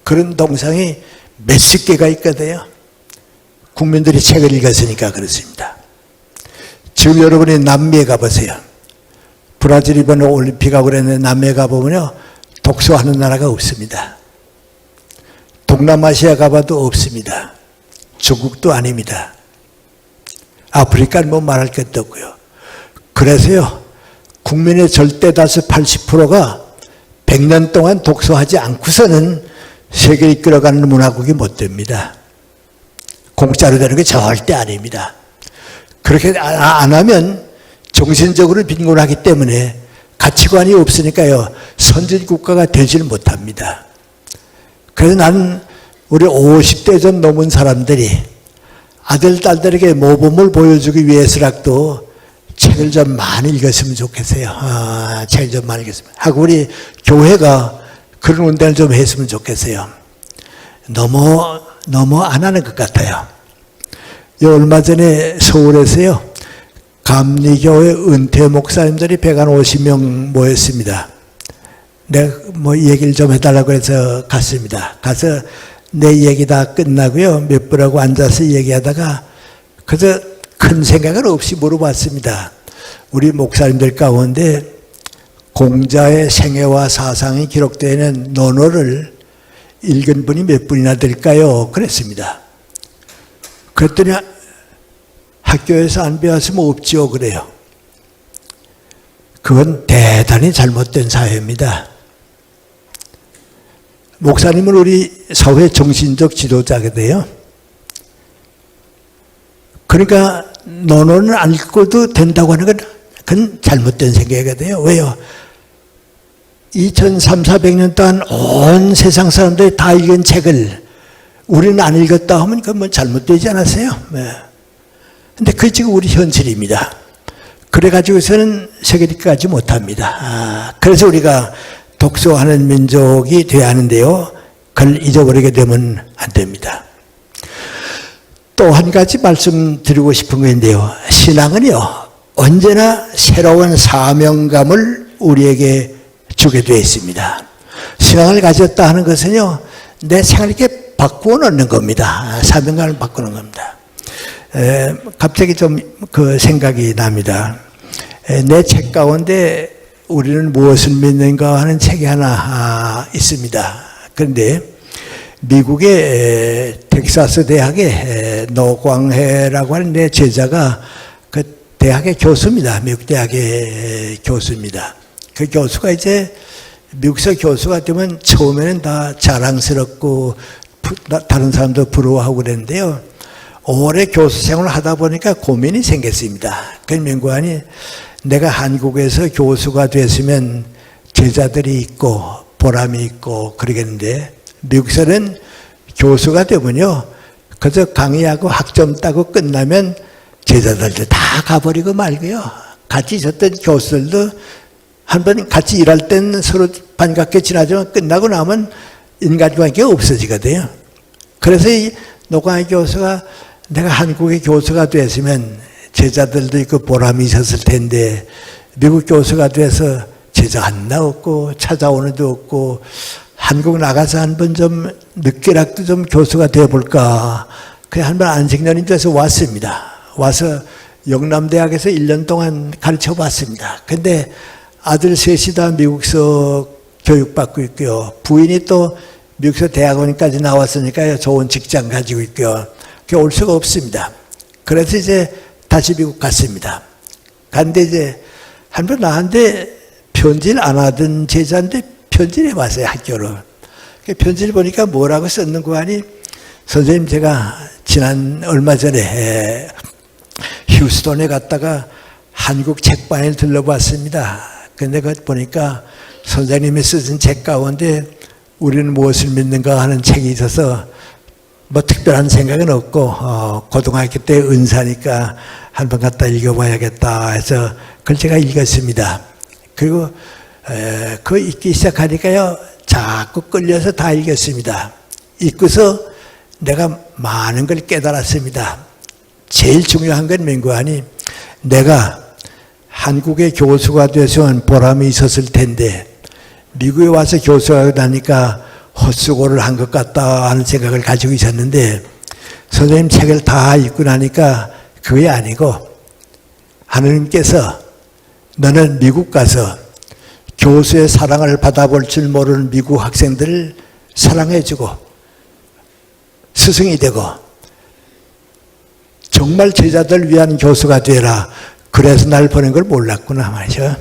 그런 동상이 몇십 개가 있거든요. 국민들이 책을 읽었으니까 그렇습니다. 지금 여러분이 남미에 가보세요. 브라질 이번에 올림픽하고 그랬는데 남미에 가보면요. 독서하는 나라가 없습니다. 동남아시아 가봐도 없습니다. 중국도 아닙니다. 아프리카는 뭐 말할 것도 없고요. 그래서요. 국민의 절대 다수 80%가 100년 동안 독서하지 않고서는 세계를 이끌어가는 문화국이 못 됩니다. 공짜로 되는 게 절대 아닙니다. 그렇게 안 하면 정신적으로 빈곤하기 때문에 가치관이 없으니까요. 선진 국가가 되질 못합니다. 그래서 나는 우리 50대 좀 넘은 사람들이 아들, 딸들에게 모범을 보여주기 위해서라도 책을 좀 많이 읽었으면 좋겠어요. 책을 좀 많이 읽었으면 하고 우리 교회가 그런 운동을 좀 했으면 좋겠어요. 너무 안 하는 것 같아요. 얼마 전에 서울에서요, 감리교회 은퇴 목사님들이 150명 모였습니다. 내가 얘기를 좀 해달라고 해서 갔습니다. 가서 내 얘기 다 끝나고요, 몇 분하고 앉아서 얘기하다가 그래서 큰 생각은 없이 물어봤습니다. 우리 목사님들 가운데 공자의 생애와 사상이 기록되어 있는 논어를 읽은 분이 몇 분이나 될까요? 그랬습니다. 그랬더니 학교에서 안 배웠으면 없지요, 그래요. 그건 대단히 잘못된 사회입니다. 목사님은 우리 사회 정신적 지도자가 돼요. 그러니까 논어는 안 읽고도 된다고 하는 건 그건 잘못된 생각이 돼요. 왜요? 2300~400년 동안 온 세상 사람들이 다 읽은 책을 우리는 안 읽었다 하면 그건 뭐 잘못되지 않았어요? 네. 근데 그게 지금 우리 현실입니다. 그래가지고서는 세계를 가지 못합니다. 그래서 우리가 독서하는 민족이 되어야 하는데요, 그걸 잊어버리게 되면 안 됩니다. 또 한 가지 말씀드리고 싶은 건데요, 신앙은요 언제나 새로운 사명감을 우리에게 주게 되어 있습니다. 신앙을 가졌다 하는 것은요, 내 생활을 이렇게 바꾸어 놓는 겁니다. 사명감을 바꾸는 겁니다. 갑자기 좀 그 생각이 납니다. 내 책 가운데 우리는 무엇을 믿는가 하는 책이 하나 있습니다. 그런데 미국의 텍사스 대학의 노광해라고 하는 내 제자가 그 대학의 교수입니다. 미국 대학의 교수입니다. 그 교수가 이제 미국서 교수가 되면 처음에는 다 자랑스럽고 다른 사람도 부러워하고 그랬는데요, 오래 교수 생활을 하다 보니까 고민이 생겼습니다. 그 명관이 내가 한국에서 교수가 됐으면 제자들이 있고 보람이 있고 그러겠는데, 미국에서는 교수가 되면요 그저 강의하고 학점 따고 끝나면 제자들도 다 가버리고 말고요, 같이 있었던 교수들도 한번 같이 일할 때는 서로 반갑게 지나지만 끝나고 나면 인간관계가 없어지거든요. 그래서 이 노광해 교수가 내가 한국의 교수가 됐으면 제자들도 있고 보람이 있었을 텐데, 미국 교수가 돼서 제자 하나 없고 찾아오는 데 없고 한국 나가서 한번 좀 늦게라도 좀 교수가 되어볼까, 그냥 한번 안식년이 돼서 왔습니다. 와서 영남대학에서 1년 동안 가르쳐 봤습니다. 근데 아들 셋이 다 미국서 교육받고 있고요, 부인이 또 미국서 대학원까지 나왔으니까 좋은 직장 가지고 있고요, 올 수가 없습니다. 그래서 이제 다시 미국 갔습니다. 갔는데 이제 한번 나한테 편지를 안 하던 제자인데 편지를 해봤어요, 학교로. 편지를 보니까 뭐라고 썼는 거 아니, 선생님 제가 지난 얼마 전에 휴스턴에 갔다가 한국 책방을 들러봤습니다. 근데 그거 보니까 선생님이 쓰신 책 가운데 우리는 무엇을 믿는가 하는 책이 있어서 뭐 특별한 생각은 없고 고등학교 때 은사니까 한번 갖다 읽어봐야겠다 해서 그걸 제가 읽었습니다. 그리고 그거 읽기 시작하니까요 자꾸 끌려서 다 읽었습니다. 읽고서 내가 많은 걸 깨달았습니다. 제일 중요한 건 뭔가 하니, 내가 한국의 교수가 되면 보람이 있었을 텐데 미국에 와서 교수가 되니까 헛수고를 한 것 같다 하는 생각을 가지고 있었는데, 선생님 책을 다 읽고 나니까 그게 아니고 하느님께서 너는 미국 가서 교수의 사랑을 받아볼 줄 모르는 미국 학생들을 사랑해주고 스승이 되고 정말 제자들 위한 교수가 되라. 그래서 날 보낸 걸 몰랐구나 말이죠.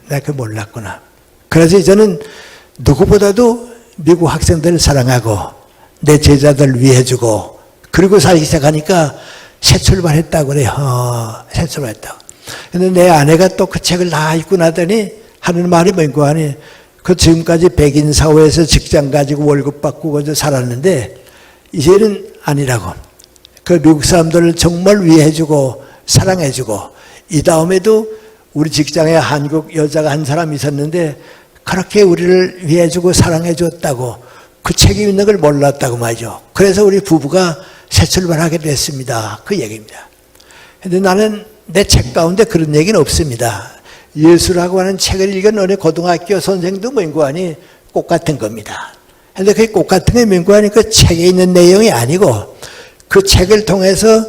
내가 그 몰랐구나. 그래서 이제는 누구보다도 미국 학생들을 사랑하고 내 제자들 위해주고 그리고 살기 시작하니까 새 출발했다고 그래요. 새 출발했다고. 근데 내 아내가 또 그 책을 다 읽고 나더니 하는 말이 뭔가 하니, 그 지금까지 백인 사회에서 직장 가지고 월급 받고 그저 살았는데 이제는 아니라고. 그 미국 사람들을 정말 위해주고 사랑해주고 이 다음에도 우리 직장에 한국 여자가 한 사람 있었는데 그렇게 우리를 위해주고 사랑해줬다고 그 책임 있는 걸 몰랐다고 말이죠. 그래서 우리 부부가 새 출발하게 됐습니다. 그 얘기입니다. 근데 나는 내 책 가운데 그런 얘기는 없습니다. 예수라고 하는 책을 읽은 어느 고등학교 선생도 맹구하니 꽃 같은 겁니다. 근데 그 꽃 같은 게 맹구하니 그 책에 있는 내용이 아니고 그 책을 통해서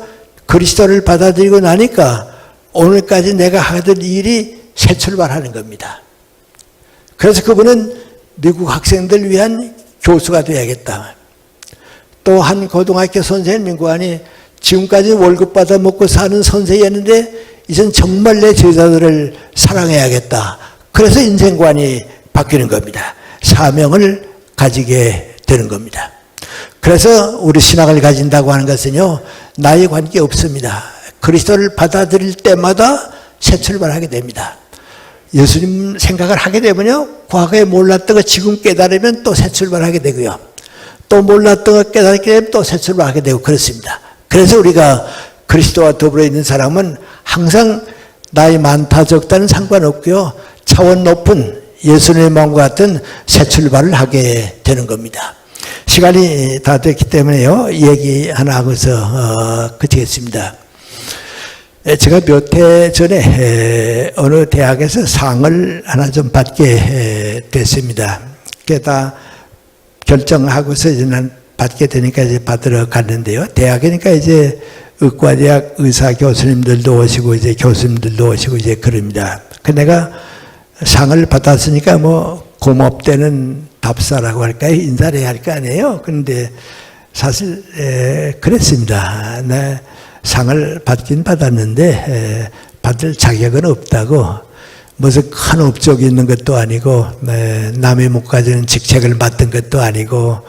그리스도를 받아들이고 나니까 오늘까지 내가 하던 일이 새 출발하는 겁니다. 그래서 그분은 미국 학생들 위한 교수가 되어야겠다. 또 한 고등학교 선생님 맹구하니 지금까지 월급 받아 먹고 사는 선생이었는데 이젠 정말 내 제자들을 사랑해야겠다. 그래서 인생관이 바뀌는 겁니다. 사명을 가지게 되는 겁니다. 그래서 우리 신학을 가진다고 하는 것은요, 나이 관계 없습니다. 그리스도를 받아들일 때마다 새 출발하게 됩니다. 예수님 생각을 하게 되면요, 과거에 몰랐던 거 지금 깨달으면 또 새 출발하게 되고요. 또 몰랐던 거 깨닫게 되면 또 새 출발하게 되고 그렇습니다. 그래서 우리가 그리스도와 더불어 있는 사람은 항상 나이 많다 적다는 상관없고요. 차원 높은 예수님의 마음과 같은 새 출발을 하게 되는 겁니다. 시간이 다 됐기 때문에요. 얘기 하나 하고서 그치겠습니다. 제가 몇 해 전에 어느 대학에서 상을 하나 좀 받게 됐습니다. 그게 다 결정하고서 이제 난 받게 되니까 이제 받으러 갔는데요. 대학이니까 이제 의과대학 의사 교수님들도 오시고 이제 교수님들도 오시고 이제 그럽니다. 그 내가 상을 받았으니까 뭐 고맙다는 답사라고 할까요? 인사를 해야 할 거 아니에요. 그런데 사실 그랬습니다. 네, 상을 받긴 받았는데 받을 자격은 없다고, 무슨 큰 업적이 있는 것도 아니고 남의 못 가지는 직책을 맡은 것도 아니고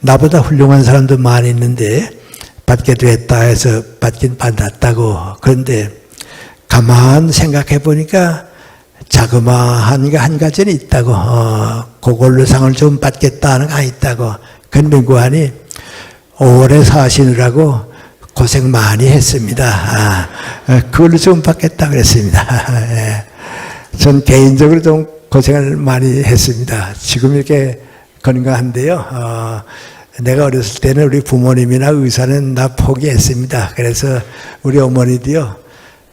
나보다 훌륭한 사람도 많이 있는데 받게 됐다 해서 받긴 받았다고. 그런데 가만 생각해 보니까 자그마한 게 한 가지는 있다고. 그걸로 상을 좀 받겠다 하는 거 있다고. 그건 민구하니 오래 사시느라고 고생 많이 했습니다. 그걸로 좀 받겠다 그랬습니다. 전 개인적으로 좀 고생을 많이 했습니다. 지금 이렇게 건강한데요. 내가 어렸을 때는 우리 부모님이나 의사는 나 포기했습니다. 그래서 우리 어머니도요,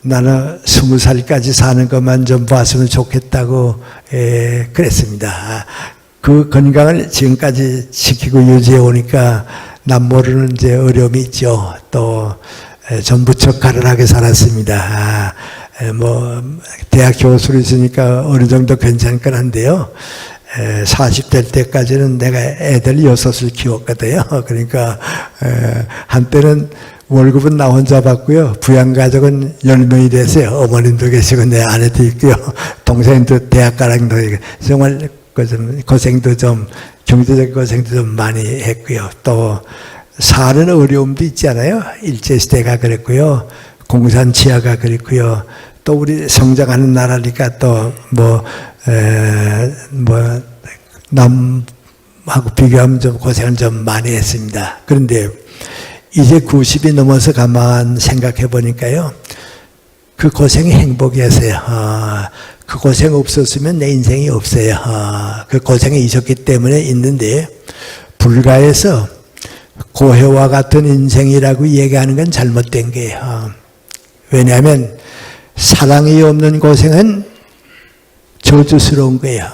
나는 20살까지 사는 것만 좀 봤으면 좋겠다고 그랬습니다. 그 건강을 지금까지 지키고 유지해 오니까 남 모르는 이제 어려움이 있죠. 또 좀 무척 가련하게 살았습니다. 뭐 대학 교수로 있으니까 어느 정도 괜찮긴 한데요. 40대 때까지는 내가 애들 6을 키웠거든요. 그러니까 한때는 월급은 나 혼자 받고요. 부양가족은 10명이 됐어요. 어머님도 계시고 내 아내도 있고요. 동생도 대학 가랑도 있고. 정말 고생도 좀, 경제적 고생도 좀 많이 했고요. 또 사는 어려움도 있잖아요. 일제시대가 그랬고요. 공산치하가 그랬고요. 또 우리 성장하는 나라니까 또 남하고 비교하면 좀 고생을 좀 많이 했습니다. 그런데 이제 90이 넘어서 가만 생각해 보니까요, 그 고생이 행복이었어요. 그 고생 없었으면 내 인생이 없어요. 그 고생이 있었기 때문에 있는데, 불가에서 고해와 같은 인생이라고 얘기하는 건 잘못된 거예요. 왜냐하면 사랑이 없는 고생은 저주스러운 거예요.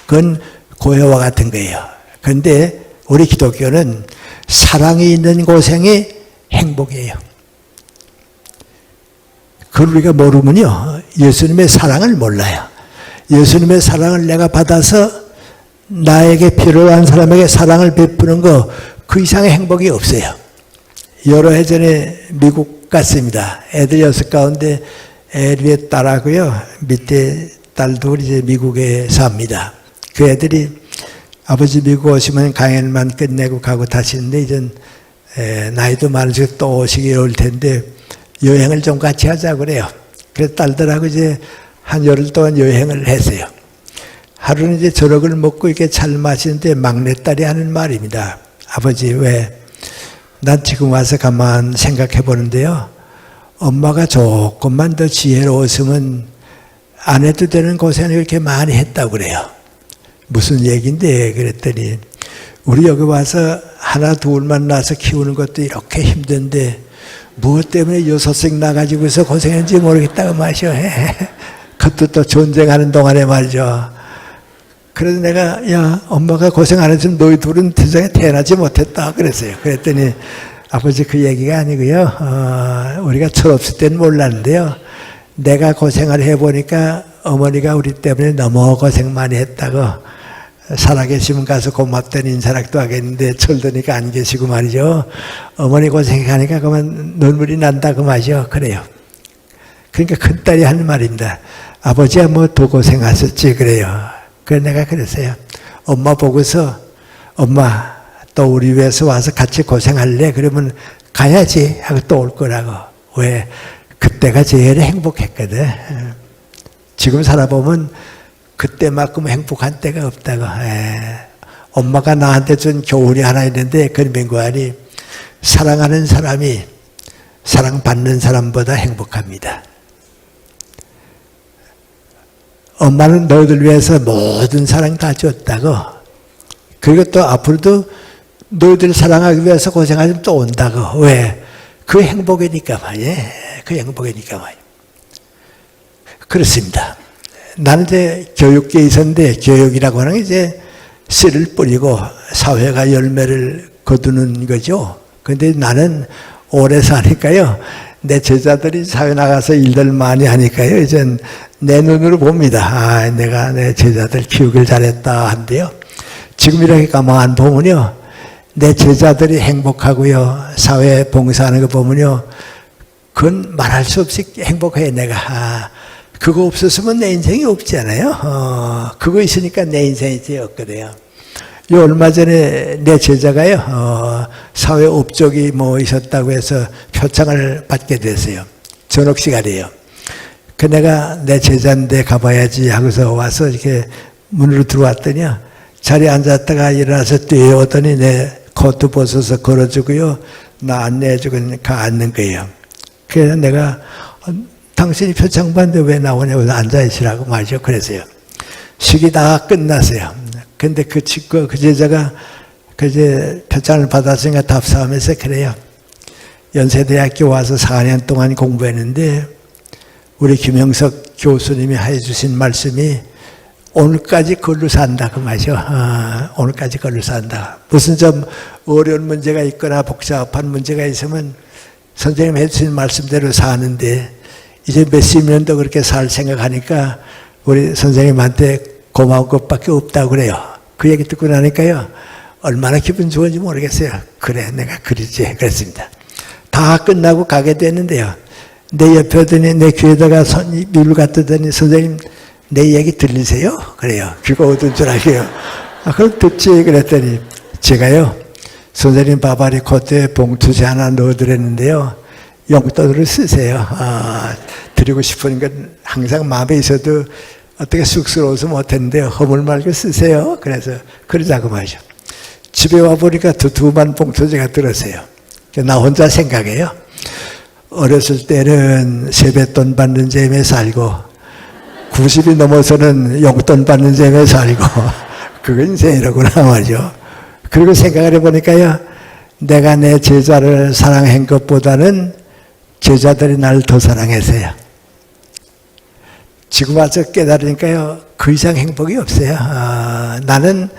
그건 고해와 같은 거예요. 그런데 우리 기독교는 사랑이 있는 고생이 행복이에요. 그걸 우리가 모르면요, 예수님의 사랑을 몰라요. 예수님의 사랑을 내가 받아서 나에게 필요한 사람에게 사랑을 베푸는 거, 그 이상의 행복이 없어요. 여러 해 전에 미국 갔습니다. 애들 6 가운데 애리의 딸하고요, 밑에 딸도 이제 미국에 삽니다. 그 애들이 아버지 미국 오시면 강연만 끝내고 가고 다시는데 이젠 나이도 많으시고 또 오시기 올 텐데 여행을 좀 같이 하자고 그래요. 그래서 딸들하고 이제 한 열흘 동안 여행을 했어요. 하루는 이제 저녁을 먹고 이렇게 잘 마시는데 막내딸이 하는 말입니다. 아버지, 왜? 난 지금 와서 가만 생각해 보는데요. 엄마가 조금만 더 지혜로웠으면 안 해도 되는 고생을 이렇게 많이 했다고 그래요. 무슨 얘기인데 그랬더니 우리 여기 와서 하나 둘만 낳아서 키우는 것도 이렇게 힘든데 무엇 때문에 6씩 나가지고서 고생했는지 모르겠다고 말이죠. 그것도 또 전쟁하는 동안에 말이죠. 그래서 내가 야 엄마가 고생 안 했으면 너희 둘은 세상에 태어나지 못했다 그랬어요. 그랬더니 아버지 그 얘기가 아니고요. 우리가 철없을 때는 몰랐는데요. 내가 고생을 해보니까 어머니가 우리 때문에 너무 고생 많이 했다고 살아계시면 가서 고맙다는 인사락도 하겠는데 철드니까 안 계시고 말이죠. 어머니 고생하니까 그만 눈물이 난다 그 말이죠. 그래요. 그러니까 큰딸이 하는 말입니다. 아버지야 뭐 더 고생하셨지 그래요. 그래서 내가 그랬어요. 엄마 보고서 엄마 또 우리 위해서 와서 같이 고생할래? 그러면 가야지 하고 또 올 거라고. 왜? 그때가 제일 행복했거든. 지금 살아보면 그때만큼 행복한 때가 없다고. 엄마가 나한테 준 교훈이 하나 있는데 그런 맹고하니 사랑하는 사람이 사랑받는 사람보다 행복합니다. 엄마는 너희들 위해서 모든 사랑 다 줬다고. 그리고 또 앞으로도 너희들 사랑하기 위해서 고생하면 또 온다고. 왜? 그 행복이니까 말이에요. 그 행복이니까 말이에요. 그렇습니다. 나는 이제 교육계에 있었는데 교육이라고 하는 게 이제 씨를 뿌리고 사회가 열매를 거두는 거죠. 그런데 나는 오래 사니까요. 내 제자들이 사회 나가서 일들 많이 하니까요. 이젠 내 눈으로 봅니다. 아, 내가 내 제자들 키우길 잘했다 한데요. 지금 이렇게 가만 보면요. 내 제자들이 행복하고요. 사회 봉사하는 거 보면요. 그건 말할 수 없이 행복해 내가. 그거 없었으면 내 인생이 없잖아요. 그거 있으니까 내 인생이 없거든요. 얼마 전에 내 제자가요, 사회 업적이 뭐 있었다고 해서 표창을 받게 됐어요. 저녁 시간이에요. 그 내가 내 제자인데 가봐야지 하고서 와서 이렇게 문으로 들어왔더니 자리에 앉았다가 일어나서 뛰어오더니 내 코트 벗어서 걸어주고요. 나 안내해주고 가 앉는 거예요. 그래서 내가 당신이 표창 받는데 왜 나오냐고 앉아있으라고 말이죠. 그래서요. 식이 다 끝났어요. 근데 그 제자가 그제 표창을 받았으니까 답사하면서 그래요. 연세대학교 와서 4년 동안 공부했는데 우리 김영석 교수님이 해주신 말씀이 오늘까지 걸로 산다 그 말이죠. 오늘까지 걸로 산다. 무슨 좀 어려운 문제가 있거나 복잡한 문제가 있으면 선생님 해주신 말씀대로 사는데 이제 몇십 년도 그렇게 살 생각하니까 우리 선생님한테 고마운 것밖에 없다고 그래요. 그 얘기 듣고 나니까요. 얼마나 기분 좋은지 모르겠어요. 그래 내가 그러지 그랬습니다. 다 끝나고 가게 됐는데요. 내 옆에 오더니 내 귀에다가 밀을 갖다더니 선생님 내 얘기 들리세요? 그래요. 귀가 어두운 줄 알게요. 그럼 듣지 그랬더니 제가요. 선생님 바바리 코트에 봉투지 하나 넣어드렸는데요. 용돈으로 쓰세요. 드리고 싶은 건 항상 마음에 있어도 어떻게 쑥스러워서 못했는데요. 허물 말고 쓰세요. 그래서 그러자고 말이죠. 집에 와보니까 두툼한 봉투지가 들었어요. 나 혼자 생각해요. 어렸을 때는 세뱃돈 받는 재미에 살고 90이 넘어서는 용돈 받는 재미에 살고 그거 인생이라구나 말이죠. 그리고 생각을 해보니까요. 내가 내 제자를 사랑한 것보다는 제자들이 나를 더 사랑했어요. 지금 와서 깨달으니까요. 그 이상 행복이 없어요. 나는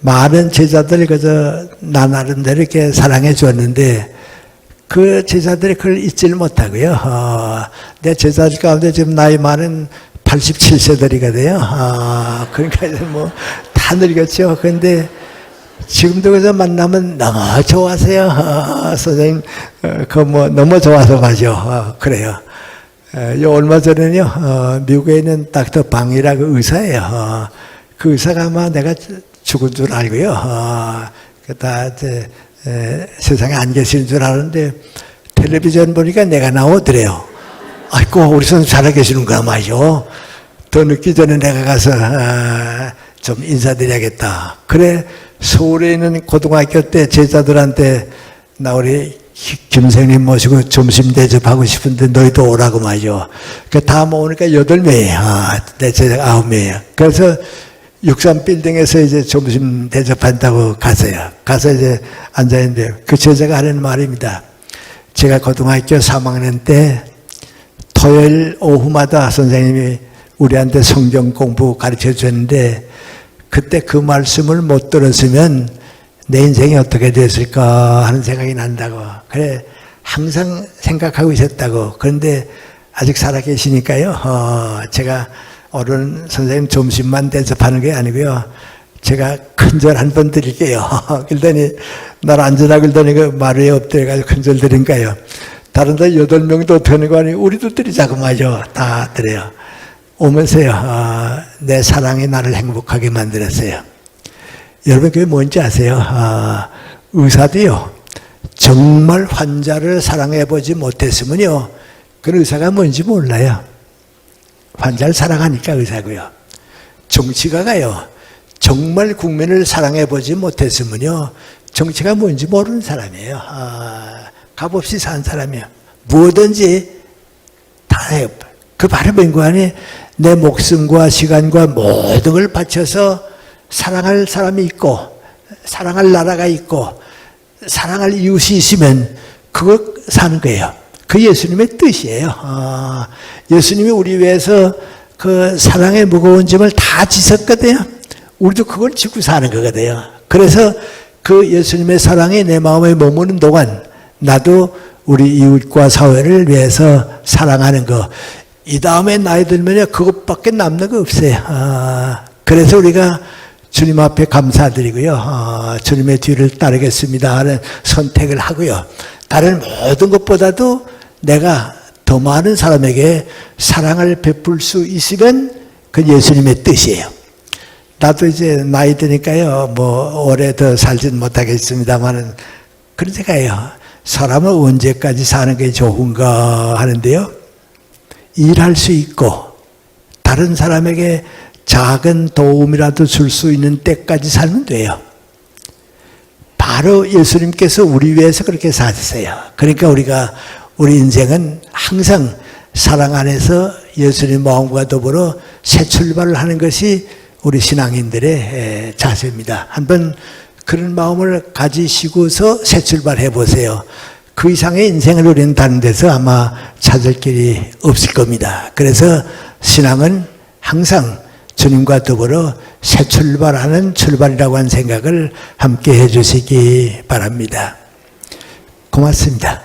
많은 제자들이 그저 나 나름대로 이렇게 사랑해 줬는데 그 제자들이 그걸 잊지를 못하고요. 내 제자들 가운데 지금 나이 많은 87세들이거든요. 그러니까 이제 뭐 다 늙었죠. 그런데 지금도 그저 만나면 너무 좋아하세요. 선생님, 그 뭐 너무 좋아서 말이죠. 그래요. 얼마 전에는요, 미국에 있는 닥터 방이라고 의사예요. 그 의사가 아마 내가 죽은 줄 알고요. 다 이제 세상에 안 계시는 줄 아는데 텔레비전 보니까 내가 나오더래요. 아이고, 우리 선생님 살아계시는구나 말이죠. 더 늦기 전에 내가 가서 좀 인사드려야겠다. 그래, 서울에 있는 고등학교 때 제자들한테 나 우리 김생님 모시고 점심 대접하고 싶은데 너희도 오라고 말이죠. 다 모으니까 8명이에요. 내 제자가 9명이에요. 그래서 63 빌딩에서 이제 점심 대접한다고 갔어요. 가서 이제 앉아있는데 그 제자가 하는 말입니다. 제가 고등학교 3학년 때 토요일 오후마다 선생님이 우리한테 성경 공부 가르쳐 줬는데 그때 그 말씀을 못 들었으면 내 인생이 어떻게 됐을까 하는 생각이 난다고. 그래 항상 생각하고 있었다고. 그런데 아직 살아계시니까요. 제가 어른 선생님 점심만 대접하는 게 아니고요. 제가 큰절 한 번 드릴게요. 그러더니 날 앉으라 그러더니 그 말이 엎드려가지고 큰절 드린가요. 다른 데 8명도 되는 거 아니에요. 우리도 드리자고 말이죠. 다 드려요. 오면서요. 내 사랑이 나를 행복하게 만들었어요. 여러분 그게 뭔지 아세요? 의사도요. 정말 환자를 사랑해보지 못했으면요. 그 의사가 뭔지 몰라요. 환자를 사랑하니까 의사고요. 정치가가요. 정말 국민을 사랑해보지 못했으면요. 정치가 뭔지 모르는 사람이에요. 값없이 산 사람이에요. 뭐든지 다 해요. 그 바로 뭔가에 내 목숨과 시간과 모든 걸 바쳐서 사랑할 사람이 있고 사랑할 나라가 있고 사랑할 이웃이 있으면 그걸 사는 거예요. 그 예수님의 뜻이에요. 예수님이 우리 위해서 그 사랑의 무거운 짐을 다 지셨거든요. 우리도 그걸 지고 사는 거거든요. 그래서 그 예수님의 사랑이 내 마음에 머무는 동안 나도 우리 이웃과 사회를 위해서 사랑하는 거. 이 다음에 나이 들면요 그것밖에 남는 거 없어요. 그래서 우리가 주님 앞에 감사드리고요. 주님의 뒤를 따르겠습니다 하는 선택을 하고요. 다른 모든 것보다도 내가 더 많은 사람에게 사랑을 베풀 수 있으면 그 예수님의 뜻이에요. 나도 이제 나이 드니까요. 오래 더 살진 못하겠습니다만은 그런 생각이에요. 사람은 언제까지 사는 게 좋은가 하는데요. 일할 수 있고 다른 사람에게 작은 도움이라도 줄 수 있는 때까지 살면 돼요. 바로 예수님께서 우리 위해서 그렇게 사셨어요. 그러니까 우리 인생은 항상 사랑 안에서 예수님 마음과 더불어 새 출발을 하는 것이 우리 신앙인들의 자세입니다. 한번 그런 마음을 가지시고서 새 출발해 보세요. 그 이상의 인생을 우리는 다른 데서 아마 찾을 길이 없을 겁니다. 그래서 신앙은 항상 주님과 더불어 새 출발하는 출발이라고 하는 생각을 함께 해 주시기 바랍니다. 고맙습니다.